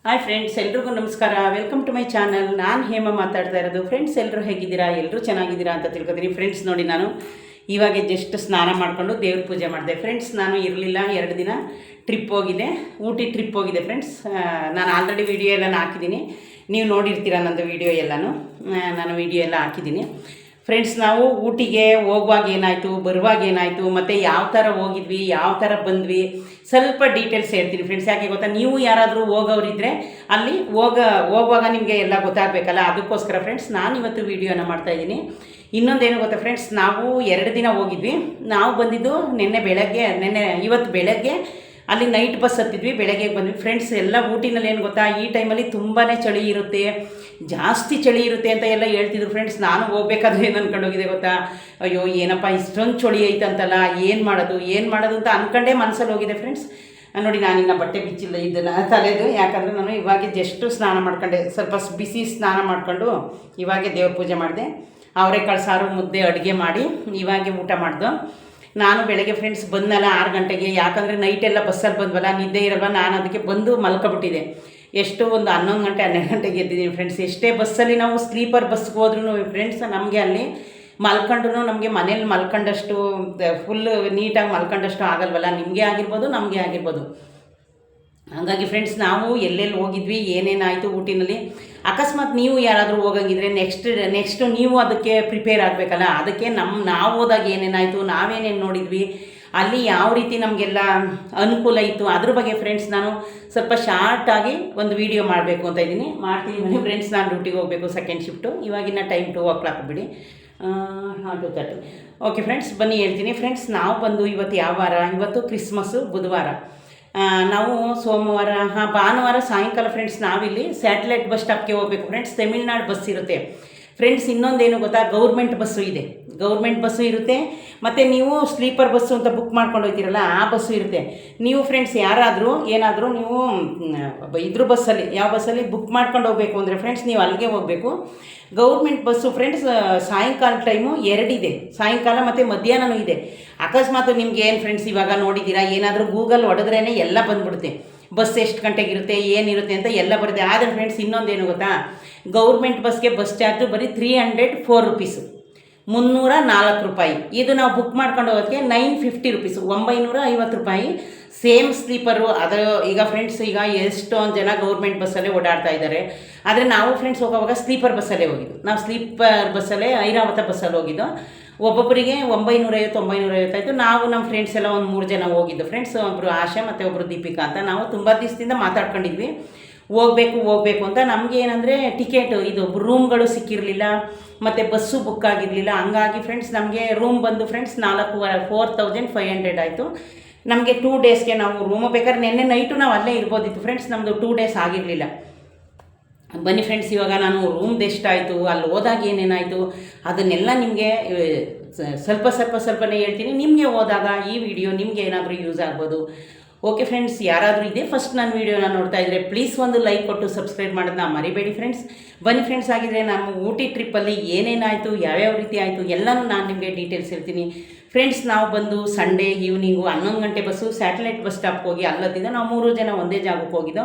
Hi friends, ಎಲ್ರಿಗೂ ನಮಸ್ಕಾರ. Welcome to my channel. ನಾನು ಹೇಮ ಮಾತಾಡ್ತಾ ಇರೋದು. ಫ್ರೆಂಡ್ಸ್, ಎಲ್ಲರೂ ಹೇಗಿದ್ದೀರಾ? ಎಲ್ಲರೂ ಚೆನ್ನಾಗಿದ್ದೀರಾ ಅಂತ ತಿಳ್ಕೊತೀನಿ. ಫ್ರೆಂಡ್ಸ್, ನೋಡಿ, ನಾನು ಇವಾಗ ಜಸ್ಟ್ ಸ್ನಾನ ಮಾಡಿಕೊಂಡು ದೇವ್ರ ಪೂಜೆ ಮಾಡಿದೆ. ಫ್ರೆಂಡ್ಸ್, ನಾನು ಇರಲಿಲ್ಲ, 2 ದಿನ ಟ್ರಿಪ್ ಹೋಗಿದೆ, ಊಟಿ ಟ್ರಿಪ್ ಹೋಗಿದೆ. ಫ್ರೆಂಡ್ಸ್, ನಾನು ಆಲ್ರೆಡಿ ವೀಡಿಯೋ ಎಲ್ಲ ಹಾಕಿದ್ದೀನಿ, ನೀವು ನೋಡಿರ್ತೀರ ನಂದು ವೀಡಿಯೋ ಎಲ್ಲನೂ. ನಾನು ವೀಡಿಯೋ ಎಲ್ಲ ಹಾಕಿದ್ದೀನಿ. ಫ್ರೆಂಡ್ಸ್, ನಾವು ಊಟಿಗೆ ಹೋಗುವಾಗ ಏನಾಯಿತು, ಬರುವಾಗ ಏನಾಯಿತು, ಮತ್ತು ಯಾವ ಥರ ಹೋಗಿದ್ವಿ, ಯಾವ ಥರ ಬಂದ್ವಿ, ಸ್ವಲ್ಪ ಡೀಟೇಲ್ಸ್ ಹೇಳ್ತೀನಿ ಫ್ರೆಂಡ್ಸ್. ಯಾಕೆ ಗೊತ್ತಾ, ನೀವು ಯಾರಾದರೂ ಹೋಗೋರಿದ್ದರೆ ಅಲ್ಲಿ ಹೋಗುವಾಗ ನಿಮಗೆ ಎಲ್ಲ ಗೊತ್ತಾಗಬೇಕಲ್ಲ, ಅದಕ್ಕೋಸ್ಕರ ಫ್ರೆಂಡ್ಸ್ ನಾನು ಇವತ್ತು ವೀಡಿಯೋನ ಮಾಡ್ತಾಯಿದ್ದೀನಿ. ಇನ್ನೊಂದೇನು ಗೊತ್ತಾ ಫ್ರೆಂಡ್ಸ್, ನಾವು 2 ದಿನ ಹೋಗಿದ್ವಿ. ನಾವು ಬಂದಿದ್ದು ಇವತ್ತು ಬೆಳಗ್ಗೆ ಅಲ್ಲಿ ನೈಟ್ ಬಸ್ ಹತ್ತಿದ್ವಿ, ಬೆಳಗ್ಗೆ ಬಂದ್ವಿ. ಫ್ರೆಂಡ್ಸ್, ಎಲ್ಲ ಊಟಿನಲ್ಲಿ ಏನು ಗೊತ್ತಾ, ಈ ಟೈಮಲ್ಲಿ ತುಂಬಾ ಚಳಿ ಇರುತ್ತೆ, ಜಾಸ್ತಿ ಚಳಿ ಇರುತ್ತೆ ಅಂತ ಎಲ್ಲ ಹೇಳ್ತಿದ್ರು ಫ್ರೆಂಡ್ಸ್. ನಾನು ಹೋಗ್ಬೇಕಾದ್ರೆ ಏನು ಅಂದ್ಕೊಂಡೋಗಿದೆ ಗೊತ್ತಾ, ಅಯ್ಯೋ ಏನಪ್ಪ ಇಷ್ಟೊಂದು ಚಳಿ ಐತಂತಲ್ಲ, ಏನು ಮಾಡೋದು ಅಂತ ಅಂದ್ಕೊಂಡೇ ಮನಸ್ಸಲ್ಲಿ ಹೋಗಿದೆ ಫ್ರೆಂಡ್ಸ್. ನೋಡಿ, ನಾನಿನ್ನ ಬಟ್ಟೆ ಬಿಚ್ಚಿಲ್ಲ ಇದನ್ನು ತಲೆದು, ಯಾಕಂದರೆ ನಾನು ಇವಾಗೆ ಜಸ್ಟು ಸ್ನಾನ ಮಾಡ್ಕೊಂಡೆ, ಸ್ವಲ್ಪ ಬಿಸಿ ಸ್ನಾನ ಮಾಡ್ಕೊಂಡು ಇವಾಗೆ ದೇವ್ರ ಪೂಜೆ ಮಾಡಿದೆ. ಅವರೆಕಾಳು ಸಾರು ಮುದ್ದೆ ಅಡುಗೆ ಮಾಡಿ ಇವಾಗೆ ಊಟ ಮಾಡ್ದು. ನಾನು ಬೆಳಗ್ಗೆ ಫ್ರೆಂಡ್ಸ್ ಬಂದಲ್ಲ 6 ಗಂಟೆಗೆ, ಯಾಕಂದರೆ ನೈಟೆಲ್ಲ ಬಸ್ಸಲ್ಲಿ ಬಂದ್ವಲ್ಲ, ನಿದ್ದೆ ಇರಲ್ವ, ನಾನು ಅದಕ್ಕೆ ಬಂದು ಮಲ್ಕೊಬಿಟ್ಟಿದ್ದೆ. ಎಷ್ಟು ಒಂದು 11 ಗಂಟೆ 12 ಗಂಟೆಗೆ ಎದ್ದಿದ್ದೀನಿ ಫ್ರೆಂಡ್ಸ್. ಎಷ್ಟೇ ಬಸ್ಸಲ್ಲಿ ನಾವು ಸ್ಲೀಪರ್ ಬಸ್ಗೆ ಹೋದ್ರೂ ಫ್ರೆಂಡ್ಸ್, ನಮಗೆ ಅಲ್ಲಿ ಮಲ್ಕೊಂಡ್ರು ನಮಗೆ ಮನೇಲಿ ಮಲ್ಕೊಂಡಷ್ಟು ಫುಲ್ ನೀಟಾಗಿ ಮಲ್ಕೊಂಡಷ್ಟು ಆಗಲ್ವಲ್ಲ, ನಿಮಗೆ ಆಗಿರ್ಬೋದು, ನಮಗೆ ಆಗಿರ್ಬೋದು. ಹಾಗಾಗಿ ಫ್ರೆಂಡ್ಸ್, ನಾವು ಎಲ್ಲೆಲ್ಲಿ ಹೋಗಿದ್ವಿ, ಏನೇನಾಯಿತು ಊಟಿನಲ್ಲಿ, ಅಕಸ್ಮಾತ್ ನೀವು ಯಾರಾದರೂ ಹೋಗಂಗಿದ್ರೆ ನೆಕ್ಸ್ಟ್ ನೀವು ಅದಕ್ಕೆ ಪ್ರಿಪೇರ್ ಆಗಬೇಕಲ್ಲ. ಅದಕ್ಕೆ ನಾವು ಹೋದಾಗ ಏನೇನಾಯಿತು, ನಾವೇನೇನು ನೋಡಿದ್ವಿ, ಅಲ್ಲಿ ಯಾವ ರೀತಿ ನಮಗೆಲ್ಲ ಅನುಕೂಲ ಇತ್ತು, ಅದ್ರ ಬಗ್ಗೆ ಫ್ರೆಂಡ್ಸ್ ನಾನು ಸ್ವಲ್ಪ ಶಾರ್ಟಾಗಿ ಒಂದು ವೀಡಿಯೋ ಮಾಡಬೇಕು ಅಂತ ಇದ್ದೀನಿ, ಮಾಡ್ತೀನಿ ಫ್ರೆಂಡ್ಸ್. ನಾನು ಡ್ಯೂಟಿಗೆ ಹೋಗಬೇಕು, ಸೆಕೆಂಡ್ ಶಿಫ್ಟು. ಇವಾಗಿನ ಟೈಮ್ 2:00 ಬಿಡಿ, 2:30. ಓಕೆ ಫ್ರೆಂಡ್ಸ್, ಬನ್ನಿ ಹೇಳ್ತೀನಿ. ಫ್ರೆಂಡ್ಸ್, ನಾವು ಬಂದು ಇವತ್ತು ಯಾವ ವಾರ, ಇವತ್ತು ಕ್ರಿಸ್ಮಸ್ಸು ಬುಧವಾರ. ನಾವು ಸೋಮವಾರ ಭಾನುವಾರ ಸಾಯಂಕಾಲ ಫ್ರೆಂಡ್ಸ್ ನಾವಿಲ್ಲಿ ಸ್ಯಾಟಲೈಟ್ ಬಸ್ ಸ್ಟಾಪ್ಗೆ ಹೋಗಬೇಕು ಫ್ರೆಂಡ್ಸ್. ತಮಿಳ್ನಾಡು ಬಸ್ ಇರುತ್ತೆ ಫ್ರೆಂಡ್ಸ್. ಇನ್ನೊಂದೇನು ಗೊತ್ತಾ, ಗೌರ್ಮೆಂಟ್ ಬಸ್ಸು ಇದೆ, ಗೌರ್ಮೆಂಟ್ ಬಸ್ಸು ಇರುತ್ತೆ. ಮತ್ತು ನೀವು ಸ್ಲೀಪರ್ ಬಸ್ಸು ಅಂತ ಬುಕ್ ಮಾಡ್ಕೊಂಡು ಹೋಗ್ತೀರಲ್ಲ, ಆ ಬಸ್ಸು ಇರುತ್ತೆ. ನೀವು ಫ್ರೆಂಡ್ಸ್ ಏನಾದರೂ ನೀವು ಇದ್ರ ಬಸ್ಸಲ್ಲಿ, ಯಾವ ಬಸ್ಸಲ್ಲಿ ಬುಕ್ ಮಾಡ್ಕೊಂಡು ಹೋಗಬೇಕು ಅಂದರೆ ಫ್ರೆಂಡ್ಸ್, ನೀವು ಅಲ್ಲಿಗೆ ಹೋಗಬೇಕು. ಗೌರ್ಮೆಂಟ್ ಬಸ್ಸು ಫ್ರೆಂಡ್ಸ್ ಸಾಯಂಕಾಲ ಟೈಮು 2 ಇದೆ, ಸಾಯಂಕಾಲ ಮತ್ತು ಮಧ್ಯಾಹ್ನವೂ ಇದೆ. ಅಕಸ್ಮಾತ್ ನಿಮ್ಗೆ ಏನು ಫ್ರೆಂಡ್ಸ್, ಇವಾಗ ನೋಡಿದ್ದೀರಾ, ಏನಾದರೂ ಗೂಗಲ್ ಹೊಡೆದ್ರೇ ಎಲ್ಲ ಬಂದ್ಬಿಡುತ್ತೆ, ಬಸ್ ಎಷ್ಟು ಗಂಟೆಗಿರುತ್ತೆ, ಏನಿರುತ್ತೆ ಅಂತ ಎಲ್ಲ ಬರುತ್ತೆ. ಆದರೆ ಫ್ರೆಂಡ್ಸ್, ಇನ್ನೊಂದೇನು ಗೊತ್ತಾ, ಗೌರ್ಮೆಂಟ್ ಬಸ್ಗೆ ಬಸ್ ಚಾರ್ಜು ಬರೀ 304 ರುಪೀಸು, 304 ರೂಪಾಯಿ. ಇದು ನಾವು ಬುಕ್ ಮಾಡ್ಕೊಂಡು ಹೋಗೋದಕ್ಕೆ 950 ರುಪೀಸು, 950 ರೂಪಾಯಿ. Same sleeper. ಅದು ಈಗ ಫ್ರೆಂಡ್ಸ್, ಈಗ ಎಷ್ಟೊಂದು ಜನ ಗೌರ್ಮೆಂಟ್ ಬಸ್ಸಲ್ಲೇ ಓಡಾಡ್ತಾ ಇದ್ದಾರೆ. ಆದರೆ ನಾವು ಫ್ರೆಂಡ್ಸ್ ಹೋಗೋವಾಗ ಸ್ಲೀಪರ್ ಬಸ್ಸಲ್ಲೇ ಹೋಗಿದ್ದು. ನಾವು ಸ್ಲೀಪರ್ ಬಸ್ಸಲ್ಲೇ ಐರಾವತ ಬಸ್ಸಲ್ಲಿ ಹೋಗಿದ್ದು. ಒಬ್ಬೊಬ್ಬರಿಗೆ 950 ಆಯಿತು. ನಾವು ನಮ್ಮ ಫ್ರೆಂಡ್ಸ್ ಎಲ್ಲ ಒಂದು 3 ಜನ ಹೋಗಿದ್ದು ಫ್ರೆಂಡ್ಸ್. ಒಬ್ಬರು ಆಶಾ ಮತ್ತು ಒಬ್ಬರು ದೀಪಿಕಾ ಅಂತ. ನಾವು ತುಂಬ ದಿವಸದಿಂದ ಮಾತಾಡ್ಕೊಂಡಿದ್ವಿ, ಹೋಗಬೇಕು ಅಂತ. ನಮಗೆ ಏನಂದರೆ ಟಿಕೆಟ್ ಇದು ರೂಮ್ಗಳು ಸಿಕ್ಕಿರಲಿಲ್ಲ, ಮತ್ತು ಬಸ್ಸು ಬುಕ್ ಆಗಿರಲಿಲ್ಲ. ಹಂಗಾಗಿ ಫ್ರೆಂಡ್ಸ್ ನಮಗೆ ರೂಮ್ ಬಂದು ಫ್ರೆಂಡ್ಸ್ 4500 ಆಯಿತು. ನಮಗೆ 2 ಡೇಸ್ಗೆ ನಾವು ರೂಮ್ ಬೇಕಾದ್ರೆ ನಿನ್ನೆ ನೈಟು ನಾವು ಅಲ್ಲೇ ಇರ್ಬೋದಿತ್ತು ಫ್ರೆಂಡ್ಸ್, ನಮ್ಮದು 2 ಡೇಸ್ ಆಗಿರಲಿಲ್ಲ. ಬನ್ನಿ ಫ್ರೆಂಡ್ಸ್, ಇವಾಗ ನಾನು ರೂಮ್ದು ಎಷ್ಟಾಯಿತು, ಅಲ್ಲಿ ಹೋದಾಗ ಏನೇನಾಯಿತು ಅದನ್ನೆಲ್ಲ ನಿಮಗೆ ಸ್ವಲ್ಪನೇ ಹೇಳ್ತೀನಿ. ನಿಮಗೆ ಹೋದಾಗ ಈ ವಿಡಿಯೋ ನಿಮಗೆ ಏನಾದರೂ ಯೂಸ್ ಆಗ್ಬೋದು. ಓಕೆ ಫ್ರೆಂಡ್ಸ್, ಯಾರಾದರೂ ಇದೆ ಫಸ್ಟ್ ನನ್ನ ವೀಡಿಯೋನ ನೋಡ್ತಾ ಇದ್ದರೆ ಪ್ಲೀಸ್ ಒಂದು ಲೈಕ್ ಕೊಟ್ಟು ಸಬ್ಸ್ಕ್ರೈಬ್ ಮಾಡೋದನ್ನ ಮರಿಬೇಡಿ ಫ್ರೆಂಡ್ಸ್. ಬನ್ನಿ ಫ್ರೆಂಡ್ಸ್, ಆಗಿದ್ರೆ ನಮ್ಮ ಊಟಿ ಟ್ರಿಪ್ಪಲ್ಲಿ ಏನೇನಾಯಿತು, ಯಾವ್ಯಾವ ರೀತಿ ಆಯಿತು ಎಲ್ಲನೂ ನಾನು ನಿಮಗೆ ಡೀಟೇಲ್ಸ್ ಹೇಳ್ತೀನಿ ಫ್ರೆಂಡ್ಸ್. ನಾವು ಬಂದು ಸಂಡೇ ಈವ್ನಿಂಗು 11 ಗಂಟೆ ಬಸ್ಸು ಸ್ಯಾಟಲೈಟ್ ಬಸ್ ಸ್ಟಾಪ್ಗೆ ಹೋಗಿ ಅಲ್ಲದಿಂದ ನಾವು 3 ಜನ ಒಂದೇ ಜಾಗಕ್ಕೆ ಹೋಗಿದ್ದೋ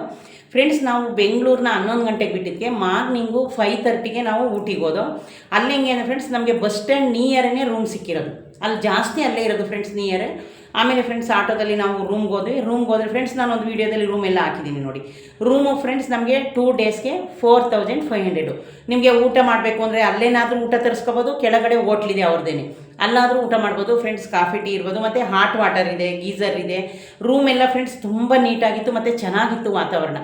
ಫ್ರೆಂಡ್ಸ್. ನಾವು ಬೆಂಗಳೂರನ್ನ 11 ಗಂಟೆಗೆ ಬಿಟ್ಟಿದ್ದಕ್ಕೆ ಮಾರ್ನಿಂಗು 5:30ಗೆ ನಾವು ಊಟಿಗೆ ಹೋದೋ. ಅಲ್ಲಿ ಹೆಂಗೆ ಅಂದರೆ ಫ್ರೆಂಡ್ಸ್, ನಮಗೆ ಬಸ್ ಸ್ಟ್ಯಾಂಡ್ ನಿಯರೇ ರೂಮ್ ಸಿಕ್ಕಿರೋದು, ಅಲ್ಲಿ ಜಾಸ್ತಿ ಅಲ್ಲೇ ಇರೋದು ಫ್ರೆಂಡ್ಸ್, ನಿಯರೇ. ಆಮೇಲೆ ಫ್ರೆಂಡ್ಸ್ ಆಟೋದಲ್ಲಿ ನಾವು ರೂಮ್ಗೆ ಹೋದ್ರೆ ಫ್ರೆಂಡ್ಸ್, ನಾನೊಂದು ವೀಡಿಯೋದಲ್ಲಿ ರೂಮ್ ಎಲ್ಲ ಹಾಕಿದ್ದೀನಿ ನೋಡಿ. ರೂಮು ಫ್ರೆಂಡ್ಸ್ ನಮಗೆ 2 ಡೇಸ್ಗೆ 4500. ನಿಮಗೆ ಊಟ ಮಾಡಬೇಕು ಅಂದರೆ ಅಲ್ಲೇನಾದರೂ ಊಟ ತರಿಸ್ಕೋಬೋದು, ಕೆಳಗಡೆ ಹೋಟ್ಲಿದೆ ಅವ್ರದ್ದೇನೆ, ಅಲ್ಲಾದರೂ ಊಟ ಮಾಡ್ಬೋದು ಫ್ರೆಂಡ್ಸ್. ಕಾಫಿ ಟೀ ಇರ್ಬೋದು, ಮತ್ತು ಹಾಟ್ ವಾಟರ್ ಇದೆ, ಗೀಝರ್ ಇದೆ. ರೂಮ್ ಎಲ್ಲ ಫ್ರೆಂಡ್ಸ್ ತುಂಬ ನೀಟಾಗಿತ್ತು ಮತ್ತು ಚೆನ್ನಾಗಿತ್ತು ವಾತಾವರಣ.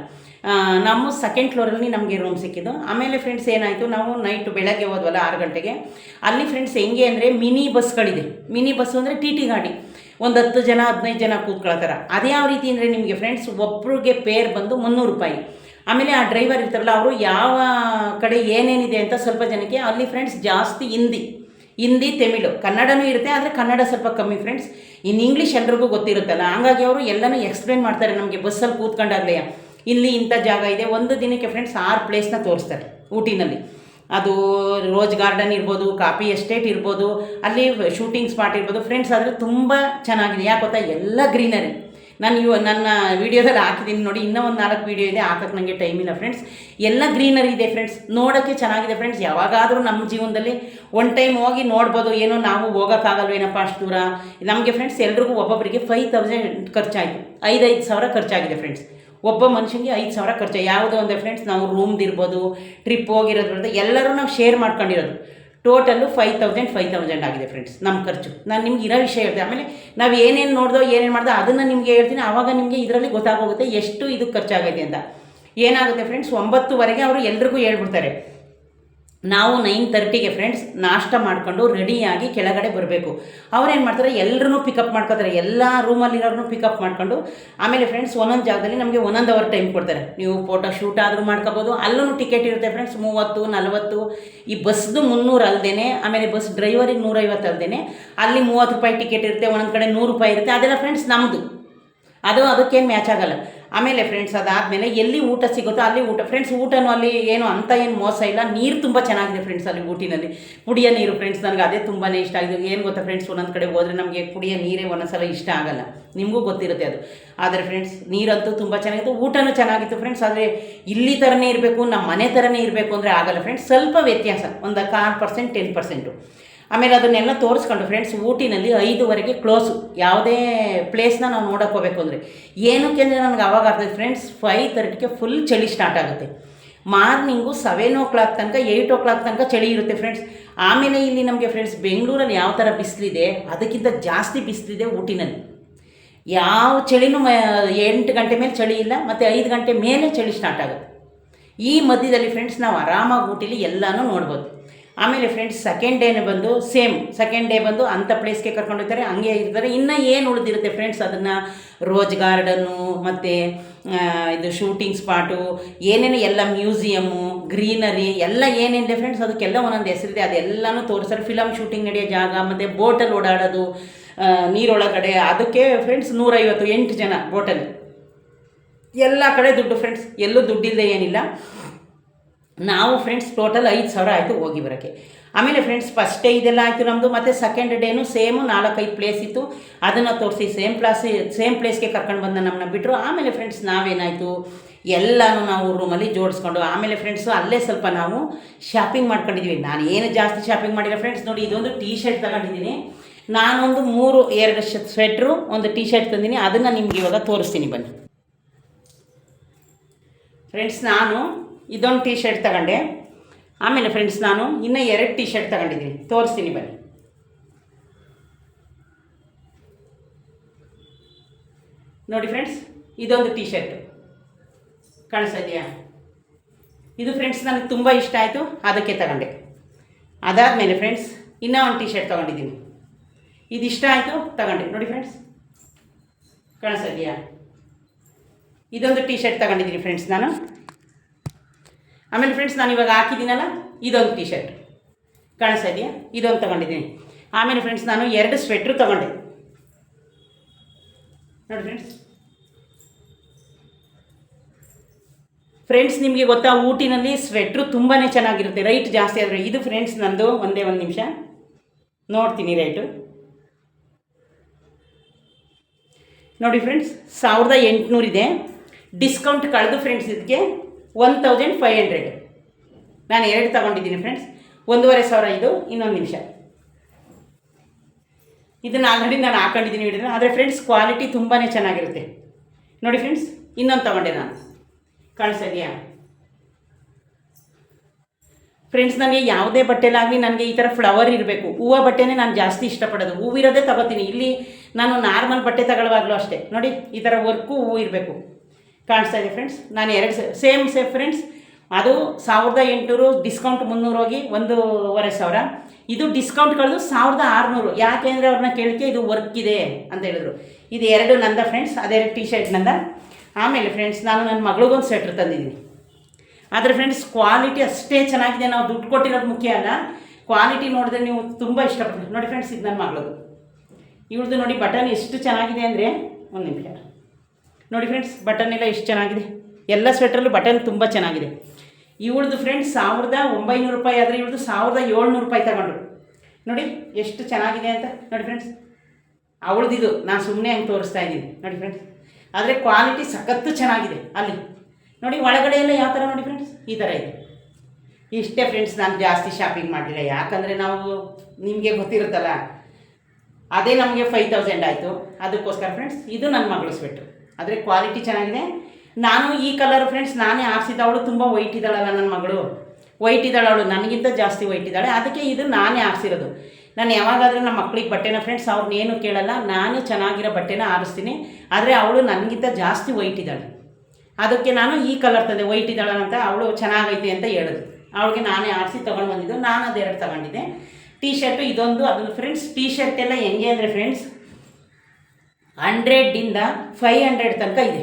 ನಮ್ಮ 2nd ಫ್ಲೋರಲ್ಲಿ ನಮಗೆ ರೂಮ್ ಸಿಕ್ಕಿದ್ದು. ಆಮೇಲೆ ಫ್ರೆಂಡ್ಸ್ ಏನಾಯಿತು, ನಾವು ಬೆಳಗ್ಗೆ ಹೋದ್ವಲ್ಲ 6 ಗಂಟೆಗೆ. ಅಲ್ಲಿ ಫ್ರೆಂಡ್ಸ್ ಹೆಂಗೆ ಅಂದರೆ ಮಿನಿ ಬಸ್ಗಳಿದೆ. ಮಿನಿ ಬಸ್ಸು ಅಂದರೆ ಟಿ ಟಿ ಗಾಡಿ, ಒಂದು 10 ಜನ 15 ಜನ ಕೂತ್ಕೊಳ್ತಾರೆ. ಅದು ಯಾವ ರೀತಿ ಅಂದರೆ ನಿಮಗೆ ಫ್ರೆಂಡ್ಸ್, ಒಬ್ರಿಗೆ ಪೇರ್ ಬಂದು 300 ರೂಪಾಯಿ. ಆಮೇಲೆ ಆ ಡ್ರೈವರ್ ಇರ್ತಾರಲ್ಲ, ಅವರು ಯಾವ ಕಡೆ ಏನೇನಿದೆ ಅಂತ ಸ್ವಲ್ಪ ಜನಕ್ಕೆ ಅಲ್ಲಿ ಫ್ರೆಂಡ್ಸ್ ಜಾಸ್ತಿ ಹಿಂದಿ ತಮಿಳು, ಕನ್ನಡನೂ ಇರುತ್ತೆ, ಆದರೆ ಕನ್ನಡ ಸ್ವಲ್ಪ ಕಮ್ಮಿ ಫ್ರೆಂಡ್ಸ್. ಇನ್ನು ಇಂಗ್ಲೀಷ್ ಎಲ್ರಿಗೂ ಗೊತ್ತಿರುತ್ತಲ್ಲ, ಹಾಗಾಗಿ ಅವರು ಎಲ್ಲನೂ ಎಕ್ಸ್ಪ್ಲೇನ್ ಮಾಡ್ತಾರೆ ನಮಗೆ ಬಸ್ಸಲ್ಲಿ ಕೂತ್ಕೊಂಡಾಗಲೇ. ಇಲ್ಲಿ ಇಂಥ ಜಾಗ ಇದೆ, ಒಂದು ದಿನಕ್ಕೆ ಫ್ರೆಂಡ್ಸ್ 6 ಪ್ಲೇಸ್ನ ತೋರಿಸ್ತಾರೆ ಊಟಿನಲ್ಲಿ. ಅದು ರೋಜ್ ಗಾರ್ಡನ್ ಇರ್ಬೋದು, ಕಾಫಿ ಎಸ್ಟೇಟ್ ಇರ್ಬೋದು, ಅಲ್ಲಿ ಶೂಟಿಂಗ್ ಸ್ಪಾಟ್ ಇರ್ಬೋದು ಫ್ರೆಂಡ್ಸ್. ಆದರೆ ತುಂಬ ಚೆನ್ನಾಗಿದೆ, ಯಾಕೆ ಗೊತ್ತಾ, ಎಲ್ಲ ಗ್ರೀನರಿ. ನನ್ನ ವೀಡಿಯೋದಲ್ಲಿ ಹಾಕಿದ್ದೀನಿ ನೋಡಿ. ಇನ್ನೂ ಒಂದು 4 ವೀಡಿಯೋ ಇದೆ, ಹಾಕೋಕ್ಕೆ ನನಗೆ ಟೈಮ್ ಇಲ್ಲ ಫ್ರೆಂಡ್ಸ್. ಎಲ್ಲ ಗ್ರೀನರಿ ಇದೆ ಫ್ರೆಂಡ್ಸ್, ನೋಡೋಕ್ಕೆ ಚೆನ್ನಾಗಿದೆ ಫ್ರೆಂಡ್ಸ್. ಯಾವಾಗಾದರೂ ನಮ್ಮ ಜೀವನದಲ್ಲಿ ಒನ್ ಟೈಮ್ ಹೋಗಿ ನೋಡ್ಬೋದು. ಏನೋ ನಾವು ಹೋಗೋಕ್ಕಾಗಲ್ವೇನಪ್ಪ ಅಷ್ಟು ದೂರ. ನಮಗೆ ಫ್ರೆಂಡ್ಸ್ ಎಲ್ರಿಗೂ ಒಬ್ಬೊಬ್ಬರಿಗೆ 5000 ಖರ್ಚಾಯಿತು, 5,000 ಖರ್ಚಾಗಿದೆ ಫ್ರೆಂಡ್ಸ್. ಒಬ್ಬ ಮನುಷ್ಯನಿಗೆ 5,000 ಖರ್ಚು. ಯಾವುದೋ ಅಂದರೆ ಫ್ರೆಂಡ್ಸ್ ನಾವು ರೂಮ್ದಿರ್ಬೋದು, ಟ್ರಿಪ್ ಹೋಗಿರೋದ್ರಿಂದ ಎಲ್ಲರೂ ನಾವು ಶೇರ್ ಮಾಡ್ಕೊಂಡಿರೋದು. ಟೋಟಲ್ಲು 5,000 ಆಗಿದೆ ಫ್ರೆಂಡ್ಸ್ ನಮ್ಮ ಖರ್ಚು. ನಾನು ನಿಮ್ಗೆ ಇರೋ ವಿಷಯ ಹೇಳ್ತೀನಿ. ಆಮೇಲೆ ನಾವು ಏನೇನು ನೋಡ್ದೋ ಏನೇನು ಮಾಡ್ದೋ ಅದನ್ನು ನಿಮಗೆ ಹೇಳ್ತೀನಿ. ಆವಾಗ ನಿಮಗೆ ಇದರಲ್ಲಿ ಗೊತ್ತಾಗೋಗುತ್ತೆ ಎಷ್ಟು ಇದು ಖರ್ಚಾಗೈತೆ ಅಂತ. ಏನಾಗುತ್ತೆ ಫ್ರೆಂಡ್ಸ್, 9:30ಗೆ ಅವರು ಎಲ್ರಿಗೂ ಹೇಳ್ಬಿಡ್ತಾರೆ. ನಾವು 9:30ಗೆ ಫ್ರೆಂಡ್ಸ್ ನಾಷ್ಟ ಮಾಡ್ಕೊಂಡು ರೆಡಿಯಾಗಿ ಕೆಳಗಡೆ ಬರಬೇಕು. ಅವ್ರೇನು ಮಾಡ್ತಾರೆ, ಎಲ್ಲರೂ ಪಿಕಪ್ ಮಾಡ್ಕೋತಾರೆ. ಎಲ್ಲ ರೂಮಲ್ಲಿರೋರನ್ನೂ ಪಿಕಪ್ ಮಾಡ್ಕೊಂಡು ಆಮೇಲೆ ಫ್ರೆಂಡ್ಸ್ ಒಂದೊಂದು ಜಾಗದಲ್ಲಿ ನಮಗೆ 1 ಅವರ್ ಟೈಮ್ ಕೊಡ್ತಾರೆ. ನೀವು ಫೋಟೋ ಶೂಟ್ ಆದರೂ ಮಾಡ್ಕೋಬೋದು. ಅಲ್ಲೂ ಟಿಕೆಟ್ ಇರುತ್ತೆ ಫ್ರೆಂಡ್ಸ್, 30, 40. ಈ ಬಸ್ದು 300 ಅಲ್ಲದೇ, ಆಮೇಲೆ ಬಸ್ ಡ್ರೈವರಿಗೆ 150 ಅಲ್ಲದೇ ಅಲ್ಲಿ 30 ರೂಪಾಯಿ ಟಿಕೆಟ್ ಇರುತ್ತೆ, ಒಂದೊಂದು ಕಡೆ 100 ರೂಪಾಯಿ ಇರುತ್ತೆ. ಅದೆಲ್ಲ ಫ್ರೆಂಡ್ಸ್ ನಮ್ಮದು, ಅದಕ್ಕೇನು ಮ್ಯಾಚ್ ಆಗೋಲ್ಲ. ಆಮೇಲೆ ಫ್ರೆಂಡ್ಸ್ ಅದಾದಮೇಲೆ ಎಲ್ಲಿ ಊಟ ಸಿಗುತ್ತೋ ಅಲ್ಲಿ ಊಟ ಫ್ರೆಂಡ್ಸ್. ಊಟನೂ ಅಲ್ಲಿ ಏನು ಮೋಸ ಇಲ್ಲ. ನೀರು ತುಂಬ ಚೆನ್ನಾಗಿದೆ ಫ್ರೆಂಡ್ಸ್ ಅಲ್ಲಿ ಊಟಿನಲ್ಲಿ. ಕುಡಿಯೋ ನೀರು ಫ್ರೆಂಡ್ಸ್ ನನಗೆ ಅದೇ ತುಂಬಾ ಇಷ್ಟ ಆಗಿದೆ. ಏನು ಗೊತ್ತಾ ಫ್ರೆಂಡ್ಸ್, ಒಂದೊಂದು ಕಡೆ ಹೋದರೆ ನಮಗೆ ಕುಡಿಯೋ ನೀರೇ ಒಂದೊಂದ್ಸಲ ಇಷ್ಟ ಆಗೋಲ್ಲ, ನಿಮಗೂ ಗೊತ್ತಿರುತ್ತೆ ಅದು. ಆದರೆ ಫ್ರೆಂಡ್ಸ್ ನೀರಂತೂ ತುಂಬ ಚೆನ್ನಾಗಿತ್ತು, ಊಟನೂ ಚೆನ್ನಾಗಿತ್ತು ಫ್ರೆಂಡ್ಸ್. ಆದರೆ ಇಲ್ಲಿ ಥರನೇ ಇರಬೇಕು, ನಮ್ಮ ಮನೆ ಥರನೇ ಇರಬೇಕು ಅಂದರೆ ಆಗಲ್ಲ ಫ್ರೆಂಡ್ಸ್. ಸ್ವಲ್ಪ ವ್ಯತ್ಯಾಸ, ಒಂದು 4%, 10%. ಆಮೇಲೆ ಅದನ್ನೆಲ್ಲ ತೋರಿಸ್ಕೊಂಡು ಫ್ರೆಂಡ್ಸ್ ಊಟಿನಲ್ಲಿ 5:00ವರೆಗೆ ಕ್ಲೋಸು. ಯಾವುದೇ ಪ್ಲೇಸ್ನ ನಾವು ನೋಡೋಕೆ ಹೋಗಬೇಕು ಅಂದರೆ. ಏನಕ್ಕೆ ಅಂದರೆ ನನಗೆ ಆವಾಗ ಆಗ್ತದೆ ಫ್ರೆಂಡ್ಸ್, 5:30ಗೆ ಫುಲ್ ಚಳಿ ಸ್ಟಾರ್ಟ್ ಆಗುತ್ತೆ. ಮಾರ್ನಿಂಗು 7 o'clock ತನಕ, 8 o'clock ತನಕ ಚಳಿ ಇರುತ್ತೆ ಫ್ರೆಂಡ್ಸ್. ಆಮೇಲೆ ಇಲ್ಲಿ ನಮಗೆ ಫ್ರೆಂಡ್ಸ್ ಬೆಂಗಳೂರಲ್ಲಿ ಯಾವ ಥರ ಬಿಸಿಲಿದೆ ಅದಕ್ಕಿಂತ ಜಾಸ್ತಿ ಬಿಸಿಲಿದೆ ಊಟಿನಲ್ಲಿ. ಯಾವ ಚಳಿನೂ 8 ಗಂಟೆ ಮೇಲೆ ಚಳಿ ಇಲ್ಲ, ಮತ್ತು 5 ಗಂಟೆ ಮೇಲೆ ಚಳಿ ಸ್ಟಾರ್ಟ್ ಆಗುತ್ತೆ. ಈ ಮಧ್ಯದಲ್ಲಿ ಫ್ರೆಂಡ್ಸ್ ನಾವು ಆರಾಮಾಗಿ ಊಟಿಲಿ ಎಲ್ಲನೂ ನೋಡ್ಬೋದು. ಆಮೇಲೆ ಫ್ರೆಂಡ್ಸ್ ಸೆಕೆಂಡ್ ಡೇ ಬಂದು ಅಂಥ ಪ್ಲೇಸ್ಗೆ ಕರ್ಕೊಂಡು ಹೋಗ್ತಾರೆ, ಹಂಗೆ ಇರ್ತಾರೆ. ಇನ್ನು ಏನು ಉಳಿದಿರುತ್ತೆ ಫ್ರೆಂಡ್ಸ್, ಅದನ್ನು ರೋಜ್ ಗಾರ್ಡನ್ನು ಮತ್ತು ಇದು ಶೂಟಿಂಗ್ ಸ್ಪಾಟು, ಏನೇನು ಎಲ್ಲ ಮ್ಯೂಸಿಯಮ್ಮು, ಗ್ರೀನರಿ ಎಲ್ಲ ಏನೇನಿದೆ ಫ್ರೆಂಡ್ಸ್ ಅದಕ್ಕೆಲ್ಲ ಒಂದೊಂದು ಹೆಸರಿದೆ. ಅದೆಲ್ಲನೂ ತೋರಿಸ್ತಾರೆ. ಫಿಲಮ್ ಶೂಟಿಂಗ್ ನಡೆಯೋ ಜಾಗ, ಮತ್ತು ಬೋಟಲ್ಲಿ ಓಡಾಡೋದು ನೀರೊಳಗಡೆ, ಅದಕ್ಕೆ ಫ್ರೆಂಡ್ಸ್ 150, 8 ಜನ ಬೋಟಲ್ಲಿ. ಎಲ್ಲ ಕಡೆ ದುಡ್ಡು ಫ್ರೆಂಡ್ಸ್, ಎಲ್ಲೂ ದುಡ್ಡಿಲ್ಲದೆ ಏನಿಲ್ಲ. ನಾವು ಫ್ರೆಂಡ್ಸ್ ಟೋಟಲ್ 5,000 ಆಯಿತು ಹೋಗಿ ಬರೋಕ್ಕೆ. ಆಮೇಲೆ ಫ್ರೆಂಡ್ಸ್ ಫಸ್ಟ್ ಡೇ ಇದೆಲ್ಲ ಆಯಿತು ನಮ್ಮದು. ಮತ್ತು ಸೆಕೆಂಡ್ ಡೇನೂ ಸೇಮು 4-5 ಪ್ಲೇಸ್ ಇತ್ತು, ಅದನ್ನು ತೋರಿಸಿ ಸೇಮ್ ಪ್ಲೇಸ್ಗೆ ಕರ್ಕೊಂಡು ಬಂದು ನಮ್ಮನ್ನ ಬಿಟ್ಟರು. ಆಮೇಲೆ ಫ್ರೆಂಡ್ಸ್ ನಾವೇನಾಯಿತು, ಎಲ್ಲನೂ ನಾವು ರೂಮಲ್ಲಿ ಜೋಡಿಸ್ಕೊಂಡು ಆಮೇಲೆ ಫ್ರೆಂಡ್ಸು ಅಲ್ಲೇ ಸ್ವಲ್ಪ ನಾವು ಶಾಪಿಂಗ್ ಮಾಡ್ಕೊಂಡಿದ್ವಿ. ನಾನು ಏನು ಜಾಸ್ತಿ ಶಾಪಿಂಗ್ ಮಾಡಿಲ್ಲ ಫ್ರೆಂಡ್ಸ್. ನೋಡಿ, ಇದೊಂದು ಟೀ ಶರ್ಟ್ ತಗೊಂಡಿದ್ದೀನಿ. ನಾನೊಂದು 2 ಸ್ವೆಟ್ರು, ಒಂದು ಟೀ ಶರ್ಟ್ ತಂದಿನಿ. ಅದನ್ನು ನಿಮ್ಗೆ ಇವಾಗ ತೋರಿಸ್ತೀನಿ ಬನ್ನಿ ಫ್ರೆಂಡ್ಸ್. ನಾನು ಇದೊಂದು ಟೀ ಶರ್ಟ್ ತಗೊಂಡೆ. ಆಮೇಲೆ ಫ್ರೆಂಡ್ಸ್ ನಾನು ಇನ್ನೂ 2 ಟೀ ಶರ್ಟ್ ತಗೊಂಡಿದ್ದೀನಿ, ತೋರಿಸ್ತೀನಿ ಬನ್ನಿ. ನೋಡಿ ಫ್ರೆಂಡ್ಸ್, ಇದೊಂದು ಟೀ ಶರ್ಟ್ ಕಾಣಿಸ್ತಾ ಇದೆಯಾ? ಇದು ಫ್ರೆಂಡ್ಸ್ ನನಗೆ ತುಂಬ ಇಷ್ಟ ಆಯಿತು, ಅದಕ್ಕೆ ತಗೊಂಡೆ. ಅದಾದಮೇಲೆ ಫ್ರೆಂಡ್ಸ್ ಇನ್ನೂ ಒಂದು ಟೀ ಶರ್ಟ್ ತೊಗೊಂಡಿದ್ದೀನಿ. ಇದು ಇಷ್ಟ ಆಯಿತು, ತಗೊಂಡೆ. ನೋಡಿ ಫ್ರೆಂಡ್ಸ್ ಕಾಣಿಸ್ತಾ ಇದೆಯಾ? ಇದೊಂದು ಟೀ ಶರ್ಟ್ ತಗೊಂಡಿದ್ದೀನಿ ಫ್ರೆಂಡ್ಸ್ ನಾನು. ಆಮೇಲೆ ಫ್ರೆಂಡ್ಸ್ ನಾನು ಇವಾಗ ಹಾಕಿದ್ದೀನಲ್ಲ, ಇದೊಂದು ಟೀ ಶರ್ಟ್ ಕಾಣಿಸ್ತಾ ಇದೆಯಾ? ಇದೊಂದು ತೊಗೊಂಡಿದ್ದೀನಿ. ಆಮೇಲೆ ಫ್ರೆಂಡ್ಸ್ ನಾನು 2 ಸ್ವೆಟ್ರು ತೊಗೊಂಡೆ. ನೋಡಿ ಫ್ರೆಂಡ್ಸ್ ನಿಮಗೆ ಗೊತ್ತಾ, ಊಟಿನಲ್ಲಿ ಸ್ವೆಟ್ರು ತುಂಬಾ ಚೆನ್ನಾಗಿರುತ್ತೆ, ರೈಟ್ ಜಾಸ್ತಿ ಆದರೆ. ಇದು ಫ್ರೆಂಡ್ಸ್ ನಂದು ಒಂದೇ ಒಂದು ನಿಮಿಷ ನೋಡ್ತೀನಿ ರೈಟು. ನೋಡಿ ಫ್ರೆಂಡ್ಸ್ 1800 ಇದೆ. ಡಿಸ್ಕೌಂಟ್ ಕಳೆದು ಫ್ರೆಂಡ್ಸ್ ಇದಕ್ಕೆ 1500. ನಾನು 2 ತಗೊಂಡಿದ್ದೀನಿ ಫ್ರೆಂಡ್ಸ್, 1500 ಇದು. ಇನ್ನೊಂದು ನಿಮಿಷ, ಇದನ್ನು ಆಲ್ರೆಡಿ ನಾನು ಹಾಕೊಂಡಿದ್ದೀನಿ ವಿಡಿಯೋನ. ಆದರೆ ಫ್ರೆಂಡ್ಸ್ ಕ್ವಾಲಿಟಿ ತುಂಬಾ ಚೆನ್ನಾಗಿರುತ್ತೆ. ನೋಡಿ ಫ್ರೆಂಡ್ಸ್ ಇನ್ನೊಂದು ತಗೊಂಡೆ ನಾನು, ಕಾಣಿಸ್ತಾ ಇದೆಯಾ ಫ್ರೆಂಡ್ಸ್? ನನಗೆ ಯಾವುದೇ ಬಟ್ಟೆಲಾಗಲಿ ನನಗೆ ಈ ಥರ ಫ್ಲವರ್ ಇರಬೇಕು, ಹೂವು ಬಟ್ಟೆನೇ ನಾನು ಜಾಸ್ತಿ ಇಷ್ಟಪಡೋದು. ಹೂವಿರೋದೇ ತಗೋತೀನಿ. ಇಲ್ಲಿ ನಾನು ನಾರ್ಮಲ್ ಬಟ್ಟೆ ತಗೊಳ್ಳುವಾಗಲೂ ಅಷ್ಟೇ ನೋಡಿ, ಈ ಥರ ವರ್ಕು ಹೂವು ಇರಬೇಕು. ಕಾಣಿಸ್ತಾ ಇದೆ ಫ್ರೆಂಡ್ಸ್? ನಾನು 2 ಸೇಮ್ ಫ್ರೆಂಡ್ಸ್. ಅದು 1800, ಡಿಸ್ಕೌಂಟ್ 300 ಹೋಗಿ 1500. ಇದು ಡಿಸ್ಕೌಂಟ್ ಕಳೆದು 1600. ಯಾಕೆ ಅಂದರೆ ಅವ್ರನ್ನ ಕೇಳಿಕೆ ಇದು ವರ್ಕ್ ಇದೆ ಅಂತ ಹೇಳಿದ್ರು. ಇದು 2 ನಂದ ಫ್ರೆಂಡ್ಸ್, ಅದೆರಡು ಟೀ ಶರ್ಟ್ ನಂದ. ಆಮೇಲೆ ಫ್ರೆಂಡ್ಸ್ ನಾನು ನನ್ನ ಮಗಳಿಗೊಂದು ಸ್ವೆಟ್ರ್ ತಂದಿದ್ದೀನಿ. ಆದರೆ ಫ್ರೆಂಡ್ಸ್ ಕ್ವಾಲಿಟಿ ಅಷ್ಟೇ ಚೆನ್ನಾಗಿದೆ. ನಾವು ದುಡ್ಡು ಕೊಟ್ಟಿರೋದು ಮುಖ್ಯ ಅಲ್ಲ, ಕ್ವಾಲಿಟಿ ನೋಡಿದ್ರೆ ನೀವು ತುಂಬ ಇಷ್ಟಪಡ್ತೀರಿ. ನೋಡಿ ಫ್ರೆಂಡ್ಸ್ ಇದು ನನ್ನ ಮಗಳದು. ಇವ್ರದ್ದು ನೋಡಿ ಬಟನ್ ಎಷ್ಟು ಚೆನ್ನಾಗಿದೆ ಅಂದರೆ, ಒಂದು ನಿಮಿಷ ನೋಡಿ ಫ್ರೆಂಡ್ಸ್, ಬಟನ್ ಎಲ್ಲ ಎಷ್ಟು ಚೆನ್ನಾಗಿದೆ. ಎಲ್ಲ ಸ್ವೆಟ್ರಲ್ಲೂ ಬಟನ್ ತುಂಬ ಚೆನ್ನಾಗಿದೆ. ಇವಳದು ಫ್ರೆಂಡ್ಸ್ 1900 ರೂಪಾಯಿ ಆದರೆ ಇವಳದು 1700 ರೂಪಾಯಿ ತಗೊಂಡ್ರು. ನೋಡಿ ಎಷ್ಟು ಚೆನ್ನಾಗಿದೆ ಅಂತ. ನೋಡಿ ಫ್ರೆಂಡ್ಸ್ ಅವಳದಿದು, ನಾನು ಸುಮ್ಮನೆ ಹಂಗೆ ತೋರಿಸ್ತಾ ಇದ್ದೀನಿ. ನೋಡಿ ಫ್ರೆಂಡ್ಸ್ ಆದರೆ ಕ್ವಾಲಿಟಿ ಸಖತ್ತು ಚೆನ್ನಾಗಿದೆ. ಅಲ್ಲಿ ನೋಡಿ ಒಳಗಡೆ ಎಲ್ಲ ಯಾವ ಥರ ನೋಡಿ ಫ್ರೆಂಡ್ಸ್, ಈ ಥರ ಇದೆ. ಇಷ್ಟೇ ಫ್ರೆಂಡ್ಸ್, ನಾನು ಜಾಸ್ತಿ ಶಾಪಿಂಗ್ ಮಾಡಲಿಲ್ಲ, ಯಾಕಂದರೆ ನಾವು ನಿಮಗೆ ಗೊತ್ತಿರುತ್ತಲ್ಲ, ಅದೇ ನಮಗೆ 5000 ಆಯಿತು. ಅದಕ್ಕೋಸ್ಕರ ಫ್ರೆಂಡ್ಸ್ ಇದು ನನ್ನ ಮಗಳು ಸ್ವೆಟ್ರು, ಆದರೆ ಕ್ವಾಲಿಟಿ ಚೆನ್ನಾಗಿದೆ. ನಾನು ಈ ಕಲರ್ ಫ್ರೆಂಡ್ಸ್ ನಾನೇ ಆರಿಸಿದವಳು, ತುಂಬ ವೈಟ್ ಇದ್ದಾಳಲ್ಲ ನನ್ನ ಮಗಳು, ವೈಟ್ ಇದ್ದಾಳೆ ಅವಳು, ನನಗಿಂತ ಜಾಸ್ತಿ ವೈಟ್ ಇದ್ದಾಳೆ. ಅದಕ್ಕೆ ಇದು ನಾನೇ ಆರಿಸಿರೋದು. ನಾನು ಯಾವಾಗಾದರೂ ನಮ್ಮ ಮಕ್ಳಿಗೆ ಬಟ್ಟೆನ ಫ್ರೆಂಡ್ಸ್ ಅವ್ರನ್ನೇನು ಕೇಳಲ್ಲ, ನಾನೇ ಚೆನ್ನಾಗಿರೋ ಬಟ್ಟೆನ ಆರಿಸ್ತೀನಿ. ಆದರೆ ಅವಳು ನನಗಿಂತ ಜಾಸ್ತಿ ವೈಟ್ ಇದ್ದಾಳೆ, ಅದಕ್ಕೆ ನಾನು ಈ ಕಲರ್ ತಂದೆ. ವೈಟ್ ಇದ್ದಾಳೆ ಅಂತ ಅವಳು ಚೆನ್ನಾಗೈತೆ ಅಂತ ಹೇಳಿದ್ರು, ಅವಳಿಗೆ ನಾನೇ ಆರಿಸಿ ತೊಗೊಂಡು ಬಂದಿದ್ದು. ನಾನು ಅದೆರಡು ತಗೊಂಡಿದ್ದೆ. ಟೀ ಶರ್ಟು ಇದೊಂದು ಅದನ್ನು ಫ್ರೆಂಡ್ಸ್. ಟೀ ಶರ್ಟ್ ಎಲ್ಲ ಹೆಂಗೆ ಅಂದರೆ ಫ್ರೆಂಡ್ಸ್ 100ರಿಂದ 500 ತನಕ ಇದೆ.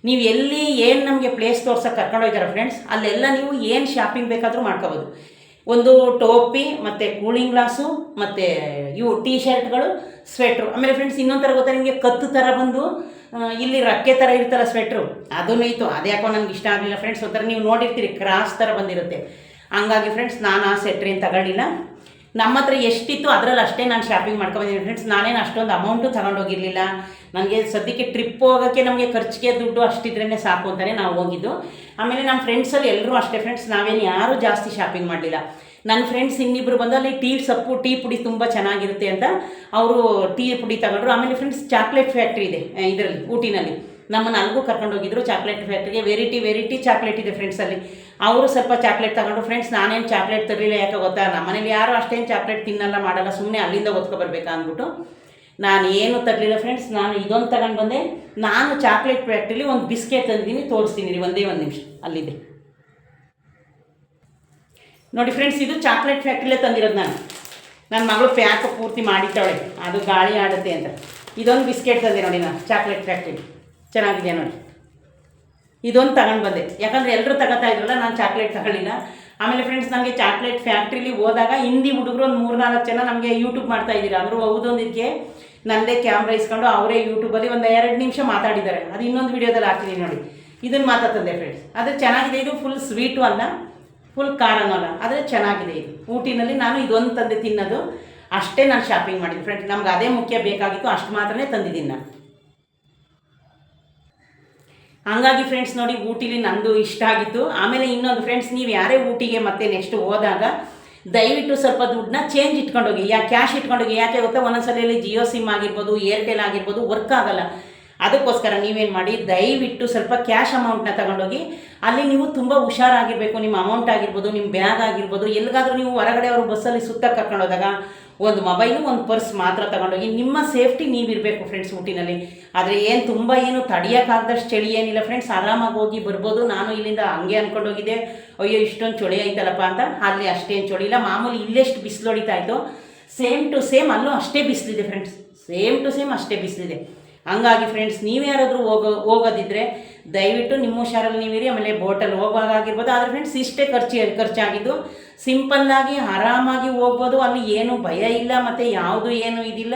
ನೀವು ಎಲ್ಲಿ ಏನು ನಮಗೆ ಪ್ಲೇಸ್ ತೋರ್ಸೋಕೆ ಕರ್ಕೊಂಡೋಗ್ತಾರೆ ಫ್ರೆಂಡ್ಸ್, ಅಲ್ಲೆಲ್ಲ ನೀವು ಏನು ಶಾಪಿಂಗ್ ಬೇಕಾದರೂ ಮಾಡ್ಕೋಬೋದು. ಒಂದು ಟೋಪಿ ಮತ್ತು ಕೂಲಿಂಗ್ ಗ್ಲಾಸು ಮತ್ತು ಇವು ಟೀ ಶರ್ಟ್ಗಳು, ಸ್ವೆಟ್ರು. ಆಮೇಲೆ ಫ್ರೆಂಡ್ಸ್ ಇನ್ನೊಂದು ಥರ ಗೊತ್ತಾ ನಿಮಗೆ, ಕತ್ತು ಥರ ಬಂದು ಇಲ್ಲಿ ರಕ್ಕೆ ಥರ ಇರ್ತಾರ ಸ್ವೆಟ್ರು, ಅದೂ ಇತ್ತು. ಅದ್ಯಾಕೋ ನನಗೆ ಇಷ್ಟ ಆಗಲಿಲ್ಲ ಫ್ರೆಂಡ್ಸ್. ಒಂಥರ ನೀವು ನೋಡಿರ್ತೀರಿ ಕ್ರಾಸ್ ಥರ ಬಂದಿರುತ್ತೆ. ಹಂಗಾಗಿ ಫ್ರೆಂಡ್ಸ್ ನಾನು ಆ ಸೆಟ್ರೇನು ತಗೊಳ್ಳಿಲ್ಲ. ನಮ್ಮ ಹತ್ರ ಎಷ್ಟಿತ್ತು ಅದರಲ್ಲಿ ಅಷ್ಟೇ ನಾನು ಶಾಪಿಂಗ್ ಮಾಡ್ಕೊಬಂದಿದ್ದೀನಿ ಫ್ರೆಂಡ್ಸ್. ನಾನೇನು ಅಷ್ಟೊಂದು ಅಮೌಂಟು ತಗೊಂಡೋಗಿರಲಿಲ್ಲ. ನನಗೆ ಸದ್ಯಕ್ಕೆ ಟ್ರಿಪ್ ಹೋಗೋಕ್ಕೆ ನಮಗೆ ಖರ್ಚಿಗೆ ದುಡ್ಡು ಅಷ್ಟಿದ್ರೇ ಸಾಕು ಅಂತಲೇ ನಾವು ಹೋಗಿದ್ದು. ಆಮೇಲೆ ನಮ್ಮ ಫ್ರೆಂಡ್ಸಲ್ಲಿ ಎಲ್ಲರೂ ಅಷ್ಟೇ ಫ್ರೆಂಡ್ಸ್, ನಾವೇನು ಯಾರೂ ಜಾಸ್ತಿ ಶಾಪಿಂಗ್ ಮಾಡಲಿಲ್ಲ. ನನ್ನ ಫ್ರೆಂಡ್ಸ್ ಇನ್ನಿಬ್ಬರು ಬಂದು ಅಲ್ಲಿ ಟೀ ಪುಡಿ ತುಂಬ ಚೆನ್ನಾಗಿರುತ್ತೆ ಅಂತ ಅವರು ಟೀ ಪುಡಿ ತಗೊಂಡ್ರು. ಆಮೇಲೆ ಫ್ರೆಂಡ್ಸ್ ಚಾಕ್ಲೇಟ್ ಫ್ಯಾಕ್ಟ್ರಿ ಇದೆ ಇದರಲ್ಲಿ ಊಟಿನಲ್ಲಿ, ನಮ್ಮನ್ನು ಅಲ್ಲಿಗೂ ಕರ್ಕೊಂಡೋಗಿದ್ರು ಚಾಕ್ಲೇಟ್ ಫ್ಯಾಕ್ಟ್ರಿಗೆ. ವೆರೈಟಿ ಚಾಕ್ಲೇಟ್ ಇದೆ ಫ್ರೆಂಡ್ಸ್ ಅಲ್ಲಿ. ಅವರು ಸ್ವಲ್ಪ ಚಾಕ್ಲೇಟ್ ತಗೊಂಡ್ರು ಫ್ರೆಂಡ್ಸ್. ನಾನೇನು ಚಾಕ್ಲೇಟ್ ತರಲಿಲ್ಲ, ಯಾಕೆ ಗೊತ್ತಾ, ನಮ್ಮನೇಲಿ ಯಾರು ಅಷ್ಟೇನು ಚಾಕ್ಲೇಟ್ ತಿನ್ನಲ್ಲ ಮಾಡಲ್ಲ, ಸುಮ್ಮನೆ ಅಲ್ಲಿಂದ ಓದ್ಕೊಬರ್ಬೇಕಾ ಅಂದ್ಬಿಟ್ಟು ನಾನು ಏನು ತರಲಿಲ್ಲ ಫ್ರೆಂಡ್ಸ್. ನಾನು ಇದೊಂದು ತಗೊಂಡು ಬಂದೆ. ನಾನು ಚಾಕ್ಲೇಟ್ ಫ್ಯಾಕ್ಟ್ರಿಲಿ ಒಂದು ಬಿಸ್ಕೆಟ್ ತಂದಿದ್ದೀನಿ, ತೋರಿಸ್ತೀನಿ ರೀ, ಒಂದೇ ಒಂದು ನಿಮಿಷ. ಅಲ್ಲಿದೆ ನೋಡಿ ಫ್ರೆಂಡ್ಸ್, ಇದು ಚಾಕ್ಲೇಟ್ ಫ್ಯಾಕ್ಟ್ರಿಲೇ ತಂದಿರೋದು ನಾನು. ನನ್ನ ಮಗಳು ಪ್ಯಾಕ್ ಪೂರ್ತಿ ಮಾಡಿಟ್ಟವಳೆ, ಅದು ಗಾಳಿ ಆಡುತ್ತೆ ಅಂತ. ಇದೊಂದು ಬಿಸ್ಕೆಟ್ ತಂದೆ ನೋಡಿ ನಾನು ಚಾಕ್ಲೇಟ್ ಫ್ಯಾಕ್ಟ್ರಿ, ಚೆನ್ನಾಗಿದೆ ನೋಡಿ. ಇದೊಂದು ತಗೊಂಡು ಬಂದೆ, ಯಾಕಂದರೆ ಎಲ್ಲರೂ ತಗೋತಾ ಇದ್ರಲ್ಲ, ನಾನು ಚಾಕ್ಲೇಟ್ ತಗೊಳ್ಳಿಲ್ಲ. ಆಮೇಲೆ ಫ್ರೆಂಡ್ಸ್ ನಮಗೆ ಚಾಕ್ಲೇಟ್ ಫ್ಯಾಕ್ಟ್ರಿಲಿ ಹೋದಾಗ ಹಿಂದಿ ಹುಡುಗರು ಒಂದು 3-4 ಜನ ನಮಗೆ ಯೂಟ್ಯೂಬ್ ಮಾಡ್ತಾ ಇದ್ದೀರಾ ಅಂದರು. ಹೌದೊಂದಕ್ಕೆ ನನ್ನದೇ ಕ್ಯಾಮ್ರಾ ಇಸ್ಕೊಂಡು ಅವರೇ ಯೂಟ್ಯೂಬಲ್ಲಿ ಒಂದು 2 ನಿಮಿಷ ಮಾತಾಡಿದ್ದಾರೆ. ಅದು ಇನ್ನೊಂದು ವೀಡಿಯೋದಲ್ಲಿ ಹಾಕ್ತೀನಿ ನೋಡಿ. ಇದನ್ನು ಮಾತಾಡ್ತಂದೆ ಫ್ರೆಂಡ್ಸ್. ಅದು ಚೆನ್ನಾಗಿದೆ. ಇದು ಫುಲ್ ಸ್ವೀಟು ಅಲ್ಲ, ಫುಲ್ ಖಾರನೂ ಅಲ್ಲ, ಆದರೆ ಚೆನ್ನಾಗಿದೆ. ಇದು ಊಟಿನಲ್ಲಿ ನಾನು ಇದೊಂದು ತಂದೆ ತಿನ್ನೋದು ಅಷ್ಟೇ ನಾನು ಶಾಪಿಂಗ್ ಮಾಡಿದ್ದೀನಿ ಫ್ರೆಂಡ್ಸ್. ನಮ್ಗೆ ಅದೇ ಮುಖ್ಯ ಬೇಕಾಗಿತ್ತು, ಅಷ್ಟು ಮಾತ್ರನೇ ತಂದಿದ್ದೀನಿ ನಾನು. ಹಂಗಾಗಿ ಫ್ರೆಂಡ್ಸ್ ನೋಡಿ, ಊಟಿಲಿ ನಂದು ಇಷ್ಟ ಆಗಿತ್ತು. ಆಮೇಲೆ ಇನ್ನೊಂದು ಫ್ರೆಂಡ್ಸ್, ನೀವು ಯಾರೇ ಊಟಿಗೆ ಮತ್ತೆ ನೆಕ್ಸ್ಟ್ ಹೋದಾಗ ದಯವಿಟ್ಟು ಸ್ವಲ್ಪ ದುಡ್ಡನ್ನ ಚೇಂಜ್ ಇಟ್ಕೊಂಡೋಗಿ, ಕ್ಯಾಶ್ ಇಟ್ಕೊಂಡೋಗಿ. ಯಾಕೆ ಗೊತ್ತಾ, ಒಂದೊಂದ್ಸಲಿಯಲ್ಲಿ ಜಿಯೋ ಸಿಮ್ ಆಗಿರ್ಬೋದು, ಏರ್ಟೆಲ್ ಆಗಿರ್ಬೋದು, ವರ್ಕ್ ಆಗಲ್ಲ. ಅದಕ್ಕೋಸ್ಕರ ನೀವೇನು ಮಾಡಿ, ದಯವಿಟ್ಟು ಸ್ವಲ್ಪ ಕ್ಯಾಶ್ ಅಮೌಂಟ್ನ ತಗೊಂಡೋಗಿ. ಅಲ್ಲಿ ನೀವು ತುಂಬ ಹುಷಾರಾಗಿರಬೇಕು. ನಿಮ್ಮ ಅಮೌಂಟ್ ಆಗಿರ್ಬೋದು, ನಿಮ್ಮ ಬ್ಯಾಗ್ ಆಗಿರ್ಬೋದು, ಎಲ್ಲಿಗಾದರೂ ನೀವು ಹೊರಗಡೆ ಅವರು ಬಸ್ಸಲ್ಲಿ ಸುತ್ತ ಕರ್ಕೊಂಡೋದಾಗ ಒಂದು ಮೊಬೈಲು, ಒಂದು ಪರ್ಸ್ ಮಾತ್ರ ತಗೊಂಡೋಗಿ. ನಿಮ್ಮ ಸೇಫ್ಟಿ ನೀವಿರಬೇಕು ಫ್ರೆಂಡ್ಸ್ ಊಟಿನಲ್ಲಿ. ಆದರೆ ಏನು ತಡೆಯೋಕ್ಕಾಗದಷ್ಟು ಚಳಿ ಏನಿಲ್ಲ ಫ್ರೆಂಡ್ಸ್, ಆರಾಮಾಗಿ ಹೋಗಿ ಬರ್ಬೋದು. ನಾನು ಇಲ್ಲಿಂದ ಹಂಗೆ ಅಂದ್ಕೊಂಡೋಗಿದ್ದೆ, ಅಯ್ಯೋ ಇಷ್ಟೊಂದು ಚಳಿ ಆಯ್ತಲ್ಲಪ್ಪ ಅಂತ. ಅಲ್ಲಿ ಅಷ್ಟೇನು ಚಳಿ ಇಲ್ಲ, ಮಾಮೂಲಿ ಇಲ್ಲೆಷ್ಟು ಬಿಸಿಲು ಹೊಡಿತಾ ಇತ್ತು, ಸೇಮ್ ಟು ಸೇಮ್ ಅಲ್ಲೂ ಅಷ್ಟೇ ಬಿಸಿಲಿದೆ ಫ್ರೆಂಡ್ಸ್, ಸೇಮ್ ಟು ಸೇಮ್ ಅಷ್ಟೇ ಬಿಸಿಲಿದೆ. ಹಂಗಾಗಿ ಫ್ರೆಂಡ್ಸ್, ನೀವು ಯಾರಾದರೂ ಹೋಗೋದಿದ್ದರೆ ದಯವಿಟ್ಟು ನಿಮ್ಮ ಹುಷಾರಲ್ಲಿ ನೀವಿರಿ. ಆಮೇಲೆ ಬೋಟಲ್ಲಿ ಹೋಗುವಾಗ ಆಗಿರ್ಬೋದು. ಆದರೆ ಫ್ರೆಂಡ್ಸ್ ಇಷ್ಟೇ ಖರ್ಚಾಗಿದ್ದು, ಸಿಂಪಲ್ಲಾಗಿ ಆರಾಮಾಗಿ ಹೋಗ್ಬೋದು. ಅಲ್ಲಿ ಏನು ಭಯ ಇಲ್ಲ, ಮತ್ತು ಯಾವುದು ಏನು ಇದಿಲ್ಲ.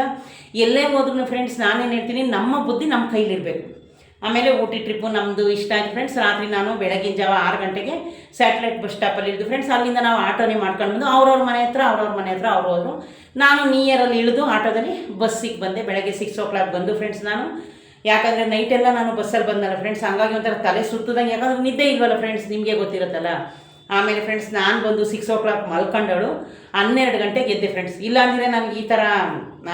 ಎಲ್ಲೇ ಹೋದ್ರೂ ಫ್ರೆಂಡ್ಸ್ ನಾನೇನು ಹೇಳ್ತೀನಿ, ನಮ್ಮ ಬುದ್ಧಿ ನಮ್ಮ ಕೈಲಿರಬೇಕು. ಆಮೇಲೆ ಊಟಿ ಟ್ರಿಪ್ಪು ನಮ್ಮದು ಇಷ್ಟ ಆಯಿತು ಫ್ರೆಂಡ್ಸ್. ರಾತ್ರಿ ನಾನು ಬೆಳಗಿನ ಜಾವ 6 ಗಂಟೆಗೆ ಸ್ಯಾಟಲೈಟ್ ಬಸ್ ಸ್ಟಾಪಲ್ಲಿ ಇಳಿದು ಫ್ರೆಂಡ್ಸ್. ಅಲ್ಲಿಂದ ನಾವು ಆಟೋನೇ ಮಾಡ್ಕೊಂಡು ಬಂದು ಅವ್ರವ್ರ ಮನೆ ಹತ್ರ ಅವ್ರು ಹೋದರು. ನಾನು ನಿಯರಲ್ಲಿ ಇಳಿದು ಆಟೋದಲ್ಲಿ ಬಸ್ಸಿಗೆ ಬಂದೆ. ಬೆಳಗ್ಗೆ 6 o'clock ಬಂದು ಫ್ರೆಂಡ್ಸ್ ನಾನು, ಯಾಕಂದರೆ ನೈಟೆಲ್ಲ ನಾನು ಬಸ್ಸಲ್ಲಿ ಬಂದಲ್ಲ ಫ್ರೆಂಡ್ಸ್. ಹಂಗಾಗಿ ಒಂಥರ ತಲೆ ಸುತ್ತದಂಗೆ, ಯಾಕಂದ್ರೆ ನಿದ್ದೆ ಇಲ್ವಲ್ಲ ಫ್ರೆಂಡ್ಸ್, ನಿಮಗೆ ಗೊತ್ತಿರುತ್ತಲ್ಲ. ಆಮೇಲೆ ಫ್ರೆಂಡ್ಸ್ ನಾನು ಬಂದು 6 o'clock ಮಲ್ಕೊಂಡವಳು 12 ಗಂಟೆಗೆ ಗೆದ್ದೆ ಫ್ರೆಂಡ್ಸ್. ಇಲ್ಲಾಂದರೆ ನನಗೆ ಈ ಥರ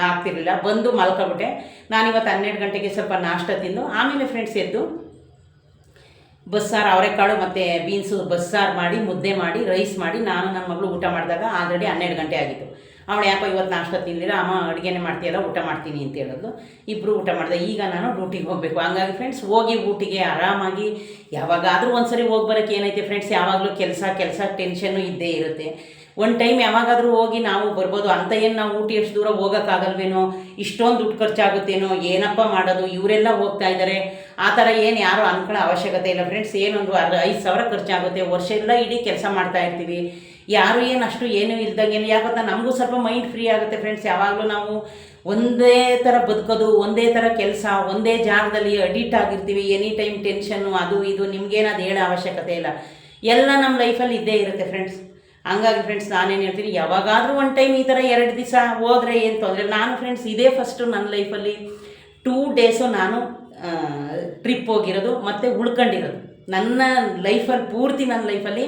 ಆಗ್ತಿರಲಿಲ್ಲ. ಬಂದು ಮಲ್ಕೊಬಿಟ್ಟೆ. ನಾನಿವತ್ತು 12 ಗಂಟೆಗೆ ಸ್ವಲ್ಪ ನಾಷ್ಟ ತಿಂದು ಆಮೇಲೆ ಫ್ರೆಂಡ್ಸ್ ಎದ್ದು ಬಸ್ಸಾರು, ಅವರೆಕಾಳು ಮತ್ತು ಬೀನ್ಸು ಬಸ್ಸಾರು ಮಾಡಿ, ಮುದ್ದೆ ಮಾಡಿ, ರೈಸ್ ಮಾಡಿ ನಾನು ನನ್ನ ಮಗಳು ಊಟ ಮಾಡಿದಾಗ ಆಲ್ರೆಡಿ 12 ಗಂಟೆ ಆಗಿತ್ತು. ಅವಳು ಯಾಕೋ ಇವತ್ತು ನಾಷ್ಟ ತಿನ್ನಲಿಲ್ಲ, ಅಮ್ಮ ಅಡುಗೆನೇ ಮಾಡ್ತೀಯಲ್ಲ, ಊಟ ಮಾಡ್ತೀನಿ ಅಂತ ಹೇಳಿದ್ಲು. ಇಬ್ಬರು ಊಟ ಮಾಡಿದೆ. ಈಗ ನಾನು ಡ್ಯೂಟಿಗೆ ಹೋಗಬೇಕು. ಹಂಗಾಗಿ ಫ್ರೆಂಡ್ಸ್ ಹೋಗಿ ಊಟಿಗೆ ಆರಾಮಾಗಿ ಯಾವಾಗಾದರೂ ಒಂದು ಸರಿ ಹೋಗಿ ಬರೋಕ್ಕೆ ಏನೈತೆ ಫ್ರೆಂಡ್ಸ್, ಯಾವಾಗಲೂ ಕೆಲಸ ಟೆನ್ಷನ್ನು ಇದ್ದೇ ಇರುತ್ತೆ. ಒಂದು ಟೈಮ್ ಯಾವಾಗಾದರೂ ಹೋಗಿ ನಾವು ಬರ್ಬೋದು ಅಂತ. ಏನು ನಾವು ಊಟಿ ಎಷ್ಟು ದೂರ ಹೋಗೋಕ್ಕಾಗಲ್ವೇನೋ, ಇಷ್ಟೊಂದು ದುಡ್ಡು ಖರ್ಚಾಗುತ್ತೇನೋ, ಏನಪ್ಪ ಮಾಡೋದು, ಇವರೆಲ್ಲ ಹೋಗ್ತಾ ಇದ್ದಾರೆ, ಆ ಥರ ಏನು ಯಾರು ಅಂದ್ಕೊಳ್ಳೋ ಅವಶ್ಯಕತೆ ಇಲ್ಲ ಫ್ರೆಂಡ್ಸ್. ಏನೊಂದು 5,000 ಖರ್ಚಾಗುತ್ತೆ. ವರ್ಷ ಎಲ್ಲ ಇಡೀ ಕೆಲಸ ಮಾಡ್ತಾ ಇರ್ತೀವಿ. ಯಾರು ಏನು ಅಷ್ಟು ಏನೂ ಇಲ್ದಂಗೆ, ಯಾಕಂತ ನಮಗೂ ಸ್ವಲ್ಪ ಮೈಂಡ್ ಫ್ರೀ ಆಗುತ್ತೆ ಫ್ರೆಂಡ್ಸ್. ಯಾವಾಗಲೂ ನಾವು ಒಂದೇ ಥರ ಬದುಕೋದು, ಒಂದೇ ಥರ ಕೆಲಸ, ಒಂದೇ ಜಾಗದಲ್ಲಿ ಅಡಿಟ್ ಆಗಿರ್ತೀವಿ. ಎನಿ ಟೈಮ್ ಟೆನ್ಷನ್ನು, ಅದು ಇದು, ನಿಮಗೇನದು ಹೇಳೋ ಅವಶ್ಯಕತೆ ಇಲ್ಲ. ಎಲ್ಲ ನಮ್ಮ ಲೈಫಲ್ಲಿ ಇದ್ದೇ ಇರುತ್ತೆ ಫ್ರೆಂಡ್ಸ್. ಹಂಗಾಗಿ ಫ್ರೆಂಡ್ಸ್ ನಾನೇನು ಹೇಳ್ತೀನಿ, ಯಾವಾಗಾದರೂ ಒಂದು ಟೈಮ್ ಈ ಥರ 2 ದಿವಸ ಹೋದರೆ ಏನು ತೊಂದರೆ. ನಾನು ಫ್ರೆಂಡ್ಸ್ ಇದೇ ಫಸ್ಟು ನನ್ನ ಲೈಫಲ್ಲಿ 2 days ನಾನು ಟ್ರಿಪ್ ಹೋಗಿರೋದು ಮತ್ತು ಉಳ್ಕೊಂಡಿರೋದು ನನ್ನ ಲೈಫಲ್ಲಿ ಪೂರ್ತಿ ನನ್ನ ಲೈಫಲ್ಲಿ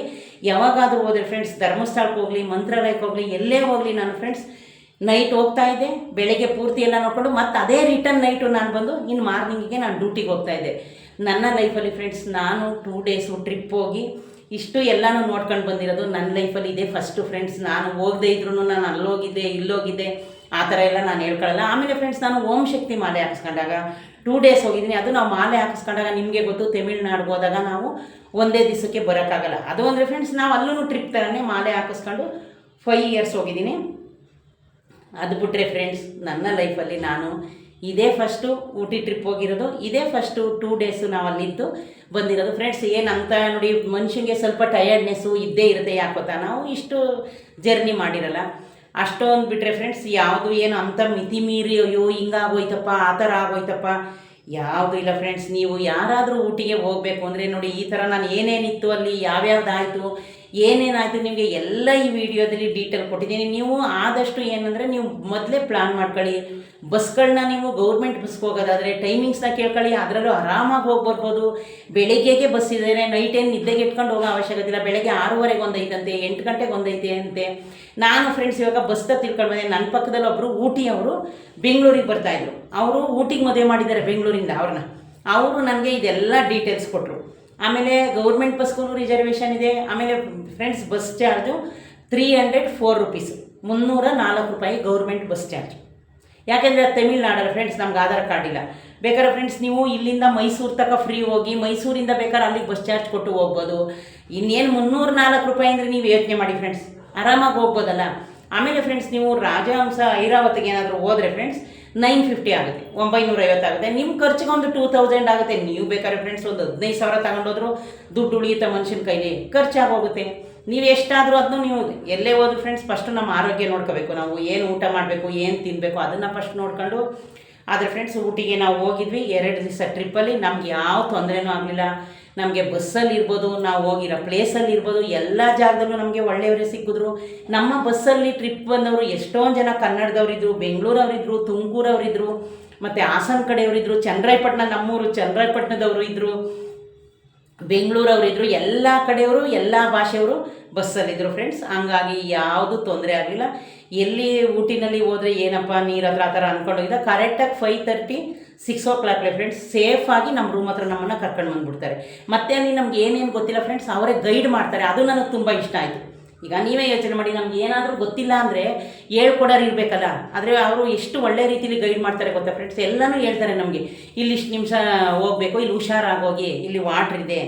ಯಾವಾಗಾದರೂ ಹೋದರೆ ಫ್ರೆಂಡ್ಸ್, ಧರ್ಮಸ್ಥಳಕ್ಕೆ ಹೋಗಲಿ, ಮಂತ್ರಾಲಯಕ್ಕೆ ಹೋಗಲಿ, ಎಲ್ಲೇ ಹೋಗಲಿ ನಾನು ಫ್ರೆಂಡ್ಸ್ ನೈಟ್ ಹೋಗ್ತಾ ಇದ್ದೆ, ಬೆಳಗ್ಗೆ ಪೂರ್ತಿ ಎಲ್ಲ ನೋಡಿಕೊಂಡು ಮತ್ತು ಅದೇ ರಿಟರ್ನ್ ನೈಟು ನಾನು ಬಂದು ಇನ್ನು ಮಾರ್ನಿಂಗಿಗೆ ನಾನು ಡ್ಯೂಟಿಗೆ ಹೋಗ್ತಾ ಇದ್ದೆ. ನನ್ನ ಲೈಫಲ್ಲಿ ಫ್ರೆಂಡ್ಸ್ ನಾನು 2 ಡೇಸು ಟ್ರಿಪ್ ಹೋಗಿ ಇಷ್ಟು ಎಲ್ಲನೂ ನೋಡ್ಕೊಂಡು ಬಂದಿರೋದು ನನ್ನ ಲೈಫಲ್ಲಿ ಇದೇ ಫಸ್ಟು ಫ್ರೆಂಡ್ಸ್. ನಾನು ಹೋಗದೇ ಇದ್ರೂ ನಾನು ಅಲ್ಲೋಗಿದ್ದೆ ಇಲ್ಲೋಗಿದ್ದೆ ಆ ಥರ ಎಲ್ಲ ನಾನು ಹೇಳ್ಕೊಳ್ಳಲ್ಲ. ಆಮೇಲೆ ಫ್ರೆಂಡ್ಸ್ ನಾನು ಓಂ ಶಕ್ತಿ ಮಾಲೆ ಹಾಕಿಸ್ಕೊಂಡಾಗ 2 ಡೇಸ್ ಹೋಗಿದ್ದೀನಿ. ಅದು ನಾವು ಮಾಲೆ ಹಾಕಿಸ್ಕೊಂಡಾಗ ನಿಮಗೆ ಗೊತ್ತು, ತಮಿಳ್ನಾಡಿಗೆ ಹೋದಾಗ ನಾವು ಒಂದೇ ದಿವಸಕ್ಕೆ ಬರೋಕ್ಕಾಗಲ್ಲ. ಅದು ಅಂದರೆ ಫ್ರೆಂಡ್ಸ್ ನಾವು ಅಲ್ಲೂ ಟ್ರಿಪ್ ಥರನೇ ಮಾಲೆ ಹಾಕಿಸ್ಕೊಂಡು 5 ಇಯರ್ಸ್ ಹೋಗಿದ್ದೀನಿ. ಅದು ಬಿಟ್ಟರೆ ಫ್ರೆಂಡ್ಸ್ ನನ್ನ ಲೈಫಲ್ಲಿ ನಾನು ಇದೇ ಫಸ್ಟು ಊಟಿ ಟ್ರಿಪ್ ಹೋಗಿರೋದು, ಇದೇ ಫಸ್ಟು 2 ಡೇಸು ನಾವು ಅಲ್ಲಿದ್ದು ಬಂದಿರೋದು ಫ್ರೆಂಡ್ಸ್. ಏನಂತ ನೋಡಿ, ಮನುಷ್ಯನಿಗೆ ಸ್ವಲ್ಪ ಟಯರ್ಡ್ನೆಸ್ಸು ಇದ್ದೇ ಇರುತ್ತೆ, ಯಾಕೋತಾ ನಾವು ಇಷ್ಟು ಜರ್ನಿ ಮಾಡಿರಲ್ಲ. ಅಷ್ಟೊಂದು ಬಿಟ್ಟರೆ ಫ್ರೆಂಡ್ಸ್ ಯಾವುದು ಏನು ಅಂಥ ಮಿತಿ ಮೀರಿ ಅಯ್ಯೋ ಹಿಂಗಾಗೋಯ್ತಪ್ಪ ಆ ಥರ ಆಗೋಯ್ತಪ್ಪ ಯಾವುದೂ ಇಲ್ಲ ಫ್ರೆಂಡ್ಸ್. ನೀವು ಯಾರಾದರೂ ಊಟಿಗೆ ಹೋಗಬೇಕು ಅಂದರೆ ನೋಡಿ, ಈ ಥರ ನಾನು ಏನೇನಿತ್ತು ಅಲ್ಲಿ, ಯಾವ್ಯಾವ್ದಾಯಿತು, ಏನೇನಾಯಿತು ನಿಮಗೆ ಎಲ್ಲ ಈ ವಿಡಿಯೋದಲ್ಲಿ ಡೀಟೇಲ್ ಕೊಟ್ಟಿದ್ದೀನಿ. ನೀವು ಆದಷ್ಟು ಏನಂದರೆ ನೀವು ಮೊದಲೇ ಪ್ಲ್ಯಾನ್ ಮಾಡ್ಕೊಳ್ಳಿ. ಬಸ್ಗಳನ್ನ ನೀವು ಗೌರ್ಮೆಂಟ್ ಬಸ್ಗೆ ಹೋಗೋದಾದರೆ ಟೈಮಿಂಗ್ಸ್ನ ಕೇಳ್ಕೊಳ್ಳಿ, ಅದರಲ್ಲೂ ಆರಾಮಾಗಿ ಹೋಗಿ ಬರ್ಬೋದು. ಬೆಳಿಗ್ಗೆಗೆ ಬಸ್ ಇದ್ದಾರೆ, ನೈಟ್ ಏನು ನಿದ್ದೆಗೆ ಇಟ್ಕೊಂಡು ಹೋಗೋ ಅವಶ್ಯಕತೆ ಇಲ್ಲ. ಬೆಳಗ್ಗೆ 6:30 ಒಂದು ಐತಂತೆ, 8 ಗಂಟೆಗೆ ಒಂದು ಐತೆ ಅಂತೆ. ನಾನು ಫ್ರೆಂಡ್ಸ್ ಇವಾಗ ಬಸ್ತ ತಿಳ್ಕೊಂಡು ಬಂದೆ. ನನ್ನ ಪಕ್ಕದಲ್ಲಿ ಒಬ್ಬರು ಊಟಿಯವರು ಬೆಂಗಳೂರಿಗೆ ಬರ್ತಾಯಿದ್ರು. ಅವರು ಊಟಿಗೆ ಮದುವೆ ಮಾಡಿದ್ದಾರೆ ಬೆಂಗಳೂರಿಂದ ಅವ್ರನ್ನ. ಅವರು ನನಗೆ ಇದೆಲ್ಲ ಡೀಟೇಲ್ಸ್ ಕೊಟ್ಟರು. ಆಮೇಲೆ ಗೌರ್ಮೆಂಟ್ ಬಸ್ಗೂ ರಿಸರ್ವೇಷನ್ ಇದೆ. ಆಮೇಲೆ ಫ್ರೆಂಡ್ಸ್ ಬಸ್ ಚಾರ್ಜು 304 ರೂಪೀಸು, 304 ರೂಪಾಯಿ ಗೌರ್ಮೆಂಟ್ ಬಸ್ ಚಾರ್ಜ್. ಯಾಕೆಂದರೆ ತಮಿಳ್ನಾಡಲ್ಲ ಫ್ರೆಂಡ್ಸ್, ನಮ್ಗೆ ಆಧಾರ್ ಕಾರ್ಡ್ ಇಲ್ಲ. ಬೇಕಾದ್ರೆ ಫ್ರೆಂಡ್ಸ್ ನೀವು ಇಲ್ಲಿಂದ ಮೈಸೂರು ತನಕ ಫ್ರೀ ಹೋಗಿ, ಮೈಸೂರಿಂದ ಬೇಕಾದ್ರೆ ಅಲ್ಲಿಗೆ ಬಸ್ ಚಾರ್ಜ್ ಕೊಟ್ಟು ಹೋಗ್ಬೋದು. ಇನ್ನೇನು 304 ರೂಪಾಯಿ ಅಂದರೆ ನೀವು ಯೋಚನೆ ಮಾಡಿ ಫ್ರೆಂಡ್ಸ್, ಆರಾಮಾಗಿ ಹೋಗ್ಬೋದಲ್ಲ. ಆಮೇಲೆ ಫ್ರೆಂಡ್ಸ್ ನೀವು ರಾಜಹಂಸ ಐರಾವತಿಗೆ ಏನಾದರೂ ಹೋದರೆ ಫ್ರೆಂಡ್ಸ್ 950 ಆಗುತ್ತೆ, 950 ಆಗುತ್ತೆ. ನಿಮ್ಮ ಖರ್ಚಿಗೆ ಒಂದು 2000 ಆಗುತ್ತೆ. ನೀವು ಬೇಕಾದ್ರೆ ಫ್ರೆಂಡ್ಸ್ ಒಂದು 15,000 ತಗೊಂಡೋದ್ರು ದುಡ್ಡು ಉಳಿಯುತ್ತೆ ಮನುಷ್ಯನ ಕೈಲಿ, ಖರ್ಚಾಗೋಗುತ್ತೆ. ನೀವು ಎಷ್ಟಾದರೂ ಅದನ್ನು ನೀವು ಎಲ್ಲೇ ಹೋದ್ರು ಫ್ರೆಂಡ್ಸ್ ಫಸ್ಟು ನಮ್ಮ ಆರೋಗ್ಯ ನೋಡ್ಕೋಬೇಕು. ನಾವು ಏನು ಊಟ ಮಾಡಬೇಕು, ಏನು ತಿನ್ನಬೇಕು ಅದನ್ನು ಫಸ್ಟ್ ನೋಡ್ಕೊಂಡು. ಆದರೆ ಫ್ರೆಂಡ್ಸ್ ಊಟಿಗೆ ನಾವು ಹೋಗಿದ್ವಿ 2 ದಿವಸ ಟ್ರಿಪ್ಪಲ್ಲಿ. ನಮ್ಗೆ ಯಾವ ತೊಂದರೆನೂ ಆಗಲಿಲ್ಲ. ನಮಗೆ ಬಸ್ಸಲ್ಲಿ ಇರ್ಬೋದು, ನಾವು ಹೋಗಿರೋ ಪ್ಲೇಸಲ್ಲಿ ಇರ್ಬೋದು, ಎಲ್ಲ ಜಾಗದಲ್ಲೂ ನಮಗೆ ಒಳ್ಳೆಯವರೇ ಸಿಕ್ಕಿದ್ರು. ನಮ್ಮ ಬಸ್ಸಲ್ಲಿ ಟ್ರಿಪ್ ಬಂದವರು ಎಷ್ಟೊಂದು ಜನ ಕನ್ನಡದವರಿದ್ದರು, ಬೆಂಗಳೂರವರಿದ್ದರು, ತುಮಕೂರವರಿದ್ದರು, ಮತ್ತು ಹಾಸನ ಕಡೆಯವರಿದ್ದರು, ಚನ್ನರಾಯಪಟ್ಟಣ ನಮ್ಮೂರು ಚನ್ನರಾಯಪಟ್ಟಣದವರು ಇದ್ದರು, ಬೆಂಗಳೂರವರಿದ್ದರು, ಎಲ್ಲ ಕಡೆಯವರು ಎಲ್ಲ ಭಾಷೆಯವರು ಬಸ್ಸಲ್ಲಿದ್ದರು ಫ್ರೆಂಡ್ಸ್. ಹಂಗಾಗಿ ಯಾವುದೂ ತೊಂದರೆ ಆಗಲಿಲ್ಲ. ಎಲ್ಲಿ ಊಟಿನಲ್ಲಿ ಹೋದರೆ ಏನಪ್ಪ ನೀರು ಹತ್ರ ಆ ಥರ ಅಂದ್ಕೊಂಡೋಗಿದ್ದ ಕರೆಕ್ಟಾಗಿ 5:30 6 o'clock ಫ್ರೆಂಡ್ಸ್ ಸೇಫಾಗಿ ನಮ್ಮ ರೂಮ್ ಹತ್ರ ನಮ್ಮನ್ನು ಕರ್ಕೊಂಡು ಬಂದುಬಿಡ್ತಾರೆ. ಮತ್ತು ಅಲ್ಲಿ ನಮ್ಗೆ ಏನೇನು ಗೊತ್ತಿಲ್ಲ ಫ್ರೆಂಡ್ಸ್ ಅವರೇ ಗೈಡ್ ಮಾಡ್ತಾರೆ. ಅದು ನನಗೆ ತುಂಬ ಇಷ್ಟ ಆಯಿತು. ಈಗ ನೀವೇ ಯೋಚನೆ ಮಾಡಿ, ನಮ್ಗೆ ಏನಾದರೂ ಗೊತ್ತಿಲ್ಲ ಅಂದರೆ ಹೇಳ್ಕೊಡೋರು ಇರಬೇಕಲ್ಲ. ಆದರೆ ಅವರು ಎಷ್ಟು ಒಳ್ಳೆ ರೀತಿಯಲ್ಲಿ ಗೈಡ್ ಮಾಡ್ತಾರೆ ಗೊತ್ತಾ ಫ್ರೆಂಡ್ಸ್. ಎಲ್ಲನೂ ಹೇಳ್ತಾರೆ ನಮಗೆ, ಇಲ್ಲಿ ಇಷ್ಟು ನಿಮಿಷ ಹೋಗಬೇಕು, ಇಲ್ಲಿ ಹುಷಾರಾಗೋಗಿ, ಇಲ್ಲಿ ವಾಟ್ರ್ ಇದೆ,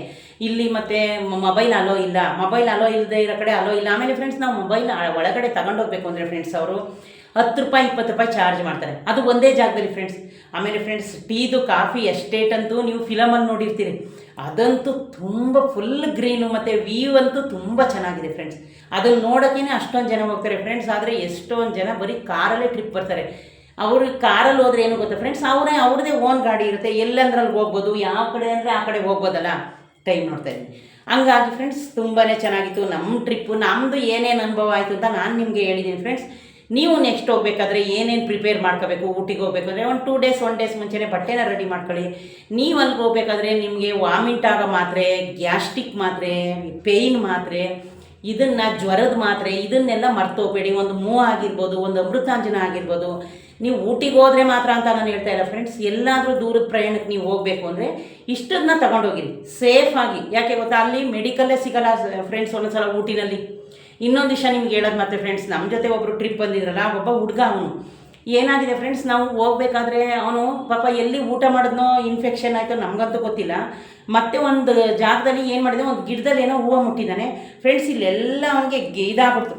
ಇಲ್ಲಿ ಮತ್ತು ಮೊಬೈಲ್ ಅಲೋ ಇಲ್ಲ, ಮೊಬೈಲ್ ಅಲೋ ಇಲ್ಲದೆ ಇರೋ ಕಡೆ ಅಲೋ ಇಲ್ಲ. ಆಮೇಲೆ ಫ್ರೆಂಡ್ಸ್ ನಾವು ಮೊಬೈಲ್ ಒಳಗಡೆ ತಗೊಂಡೋಗ್ಬೇಕು ಅಂದರೆ ಫ್ರೆಂಡ್ಸ್ ಅವರು 10 ರೂಪಾಯಿ 20 ರೂಪಾಯಿ ಚಾರ್ಜ್ ಮಾಡ್ತಾರೆ. ಅದು ಒಂದೇ ಜಾಗದಲ್ಲಿ ಫ್ರೆಂಡ್ಸ್. ಆಮೇಲೆ ಫ್ರೆಂಡ್ಸ್ ಟೀದು ಕಾಫಿ ಎಸ್ಟೇಟ್ ಅಂತೂ ನೀವು ಫಿಲಮಲ್ಲಿ ನೋಡಿರ್ತೀರಿ, ಅದಂತೂ ತುಂಬ ಫುಲ್ ಗ್ರೀನು ಮತ್ತು ವ್ಯೂ ಅಂತೂ ತುಂಬ ಚೆನ್ನಾಗಿದೆ ಫ್ರೆಂಡ್ಸ್. ಅದನ್ನು ನೋಡೋಕ್ಕೇ ಅಷ್ಟೊಂದು ಜನ ಹೋಗ್ತಾರೆ ಫ್ರೆಂಡ್ಸ್. ಆದರೆ ಎಷ್ಟೊಂದು ಜನ ಬರೀ ಕಾರಲ್ಲೇ ಟ್ರಿಪ್ ಬರ್ತಾರೆ. ಅವರು ಕಾರಲ್ಲಿ ಹೋದ್ರೆ ಏನು ಗೊತ್ತಾ ಫ್ರೆಂಡ್ಸ್, ಅವ್ರದ್ದೇ ಓನ್ ಗಾಡಿ ಇರುತ್ತೆ, ಎಲ್ಲಂದ್ರಲ್ಲಿ ಹೋಗ್ಬೋದು, ಯಾವ ಕಡೆ ಅಂದರೆ ಆ ಕಡೆ ಹೋಗ್ಬೋದಲ್ಲ. ಟೈಮ್ ನೋಡ್ತಾ ಇದ್ದೀನಿ. ಹಂಗಾಗಿ ಫ್ರೆಂಡ್ಸ್ ತುಂಬಾ ಚೆನ್ನಾಗಿತ್ತು ನಮ್ಮ ಟ್ರಿಪ್ಪು. ನಮ್ಮದು ಏನೇನು ಅನುಭವ ಆಯಿತು ಅಂತ ನಾನು ನಿಮಗೆ ಹೇಳಿದ್ದೀನಿ ಫ್ರೆಂಡ್ಸ್. ನೀವು ನೆಕ್ಸ್ಟ್ ಹೋಗ್ಬೇಕಾದ್ರೆ ಏನೇನು ಪ್ರಿಪೇರ್ ಮಾಡ್ಕೋಬೇಕು, ಊಟಿಗೆ ಹೋಗ್ಬೇಕಾದ್ರೆ ಒಂದು 2 ಡೇಸ್ 1 ಡೇಸ್ ಮುಂಚೆನೇ ಬಟ್ಟೆನ ರೆಡಿ ಮಾಡ್ಕೊಳ್ಳಿ. ನೀವು ಅಲ್ಲಿಗೆ ಹೋಗ್ಬೇಕಾದ್ರೆ ನಿಮಗೆ ವಾಮಿಂಟ್ ಆಗೋ ಮಾತ್ರೆ, ಗ್ಯಾಸ್ಟ್ರಿಕ್ ಮಾತ್ರೆ, ಪೇಯ್ನ್ ಮಾತ್ರೆ, ಇದನ್ನು ಜ್ವರದ ಮಾತ್ರೆ, ಇದನ್ನೆಲ್ಲ ಮರ್ತೋಗ್ಬೇಡಿ. ಒಂದು ಮೂವ್ ಆಗಿರ್ಬೋದು, ಒಂದು ಅಮೃತಾಂಜನ ಆಗಿರ್ಬೋದು. ನೀವು ಊಟಿಗೆ ಹೋದರೆ ಮಾತ್ರ ಅಂತ ನಾನು ಹೇಳ್ತಾ ಇಲ್ಲ ಫ್ರೆಂಡ್ಸ್. ಎಲ್ಲಾದರೂ ದೂರದ ಪ್ರಯಾಣಕ್ಕೆ ನೀವು ಹೋಗಬೇಕು ಅಂದರೆ ಇಷ್ಟನ್ನ ತೊಗೊಂಡೋಗಿರಿ ಸೇಫಾಗಿ. ಯಾಕೆ ಗೊತ್ತಾ, ಅಲ್ಲಿ ಮೆಡಿಕಲ್ಲೇ ಸಿಗೋಲ್ಲ ಫ್ರೆಂಡ್ಸ್ ಒಂದೊಂದ್ಸಲ ಊಟಿನಲ್ಲಿ. ಇನ್ನೊಂದು ವಿಷಯ ನಿಮ್ಗೆ ಹೇಳೋದು ಮತ್ತೆ ಫ್ರೆಂಡ್ಸ್, ನಮ್ಮ ಜೊತೆ ಒಬ್ಬರು ಟ್ರಿಪ್ ಬಂದಿದ್ರಲ್ಲ, ಒಬ್ಬ ಹುಡುಗ, ಅವನು ಏನಾಗಿದೆ ಫ್ರೆಂಡ್ಸ್, ನಾವು ಹೋಗ್ಬೇಕಾದ್ರೆ ಅವನು ಪಾಪ ಎಲ್ಲಿ ಊಟ ಮಾಡಿದ್ನೋ ಇನ್ಫೆಕ್ಷನ್ ಆಯಿತು ನಮಗಂತೂ ಗೊತ್ತಿಲ್ಲ. ಮತ್ತೆ ಒಂದು ಜಾಗದಲ್ಲಿ ಏನು ಮಾಡಿದೆ, ಒಂದು ಗಿಡದಲ್ಲಿ ಏನೋ ಹೂವು ಮುಟ್ಟಿದ್ದಾನೆ ಫ್ರೆಂಡ್ಸ್. ಇಲ್ಲೆಲ್ಲ ಅವನಿಗೆ ಇದಾಗ್ಬಿಡ್ತು,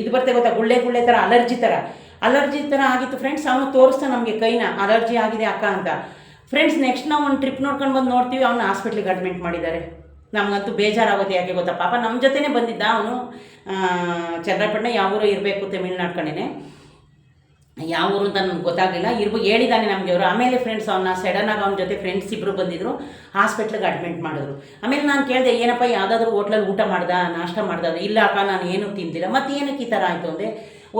ಇದು ಬರ್ತೇ ಗೊತ್ತಾ, ಗುಳ್ಳೆ ಥರ, ಅಲರ್ಜಿ ಥರ ಆಗಿತ್ತು ಫ್ರೆಂಡ್ಸ್. ಅವನು ತೋರಿಸ್ತಾ ನಮಗೆ ಕೈನ, ಅಲರ್ಜಿ ಆಗಿದೆ ಅಕ್ಕ ಅಂತ ಫ್ರೆಂಡ್ಸ್. ನೆಕ್ಸ್ಟ್ ನಾವು ಒಂದು ಟ್ರಿಪ್ ನೋಡ್ಕೊಂಡು ಬಂದು ನೋಡ್ತೀವಿ, ಅವನು ಹಾಸ್ಪಿಟ್ಲಿಗೆ ಅಡ್ಮಿಟ್ ಮಾಡಿದ್ದಾರೆ. ನಮಗಂತೂ ಬೇಜಾರಾಗುತ್ತೆ. ಯಾಕೆ ಗೊತ್ತಾ, ಪಾಪ ನಮ್ಮ ಜೊತೆನೇ ಬಂದಿದ್ದ ಅವನು. ಚನ್ನರಾಯಪಟ್ಟಣ ಯಾವ ಊರು ಇರಬೇಕು, ತಮಿಳ್ನಾಡು ಕಡೆನೇ, ಯಾವ ಊರು ಅಂತ ನಮ್ಗೆ ಗೊತ್ತಾಗಲಿಲ್ಲ. ಹೇಳಿದ್ದಾನೆ ನಮಗೆ ಅವರು. ಆಮೇಲೆ ಫ್ರೆಂಡ್ಸ್ ಅವನ್ನ ಸಡನ್ನಾಗಿ ಅವನ ಜೊತೆ ಫ್ರೆಂಡ್ಸ್ ಇಬ್ಬರು ಬಂದಿದ್ದರು, ಹಾಸ್ಪಿಟ್ಲಿಗೆ ಅಡ್ಮಿಟ್ ಮಾಡಿದ್ರು. ಆಮೇಲೆ ನಾನು ಕೇಳಿದೆ, ಏನಪ್ಪ ಯಾವುದಾದ್ರೂ ಹೋಟ್ಲಲ್ಲಿ ಊಟ ನಾಷ್ಟ ಮಾಡ್ದ? ಇಲ್ಲ ಅಕ್ಕ, ನಾನು ಏನೂ ತಿಂದಿಲ್ಲ. ಮತ್ತು ಏನಕ್ಕೆ ಈ ಥರ ಆಯಿತು ಅಂದರೆ,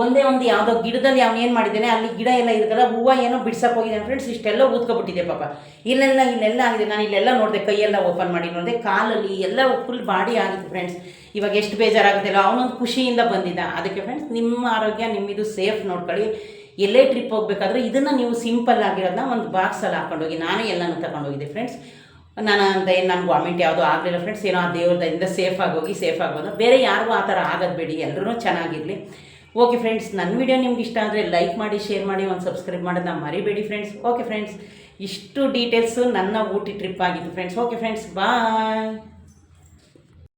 ಒಂದೇ ಒಂದು ಯಾವುದೋ ಗಿಡದಲ್ಲಿ ಅವ್ನು ಏನು ಮಾಡಿದ್ದಾನೆ, ಅಲ್ಲಿ ಗಿಡ ಎಲ್ಲ ಇರುತ್ತಲ್ಲ, ಹೂವು ಏನೋ ಬಿಡ್ಸಕ್ಕೆ ಹೋಗಿದ್ದಾನೆ ಫ್ರೆಂಡ್ಸ್. ಇಷ್ಟೆಲ್ಲ ಊದ್ಕೊಬಿಟ್ಟಿದೆ ಪಾಪ. ಇಲ್ಲೆಲ್ಲ ಆಗಿದೆ. ನಾನು ಇಲ್ಲೆಲ್ಲ ನೋಡಿದೆ, ಕೈಯೆಲ್ಲ ಓಪನ್ ಮಾಡಿ ನೋಡಿದೆ, ಕಾಲಲ್ಲಿ ಎಲ್ಲ ಫುಲ್ ಬಾಡಿ ಆಗಿತ್ತು ಫ್ರೆಂಡ್ಸ್. ಇವಾಗ ಎಷ್ಟು ಬೇಜಾರಾಗುತ್ತಲ್ಲ. ಅವನೊಂದು ಖುಷಿಯಿಂದ ಬಂದಿದ್ದ. ಅದಕ್ಕೆ ಫ್ರೆಂಡ್ಸ್, ನಿಮ್ಮ ಆರೋಗ್ಯ ನಿಮ್ಮಿದು ಸೇಫ್ ನೋಡ್ಕೊಳ್ಳಿ. ಎಲ್ಲೇ ಟ್ರಿಪ್ ಹೋಗ್ಬೇಕಾದ್ರೆ ಇದನ್ನು ನೀವು ಸಿಂಪಲ್ ಆಗಿರೋದನ್ನ ಒಂದು ಬಾಕ್ಸಲ್ಲಿ ಹಾಕೊಂಡೋಗಿ. ನಾನೇ ಎಲ್ಲನೂ ತಗೊಂಡೋಗಿದ್ದೆ ಫ್ರೆಂಡ್ಸ್. ನಾನು ವಾಮಿಂಟ್ ಯಾವುದೂ ಆಗಲಿಲ್ಲ ಫ್ರೆಂಡ್ಸ್. ಏನೋ ಆ ದೇವ್ರದಿಂದ ಸೇಫಾಗಿ ಹೋಗಿ ಸೇಫಾಗಿ ಬಂದು. ಬೇರೆ ಯಾರಿಗೂ ಆ ಥರ ಆಗೋದು ಬೇಡಿ, ಎಲ್ಲರೂ ಚೆನ್ನಾಗಿರಲಿ. ಓಕೆ ಫ್ರೆಂಡ್ಸ್, ನನ್ನ ವಿಡಿಯೋ ನಿಮ್ಗೆ ಇಷ್ಟ ಆದರೆ ಲೈಕ್ ಮಾಡಿ, ಶೇರ್ ಮಾಡಿ, ಒಂದು ಸಬ್ಸ್ಕ್ರೈಬ್ ಮಾಡೋದನ್ನ ಮರಿಬೇಡಿ ಫ್ರೆಂಡ್ಸ್. ಓಕೆ ಫ್ರೆಂಡ್ಸ್, ಇಷ್ಟು ಡೀಟೇಲ್ಸು ನನ್ನ ಊಟಿ ಟ್ರಿಪ್ ಆಗಿತ್ತು ಫ್ರೆಂಡ್ಸ್. ಓಕೆ ಫ್ರೆಂಡ್ಸ್, ಬಾಯ್.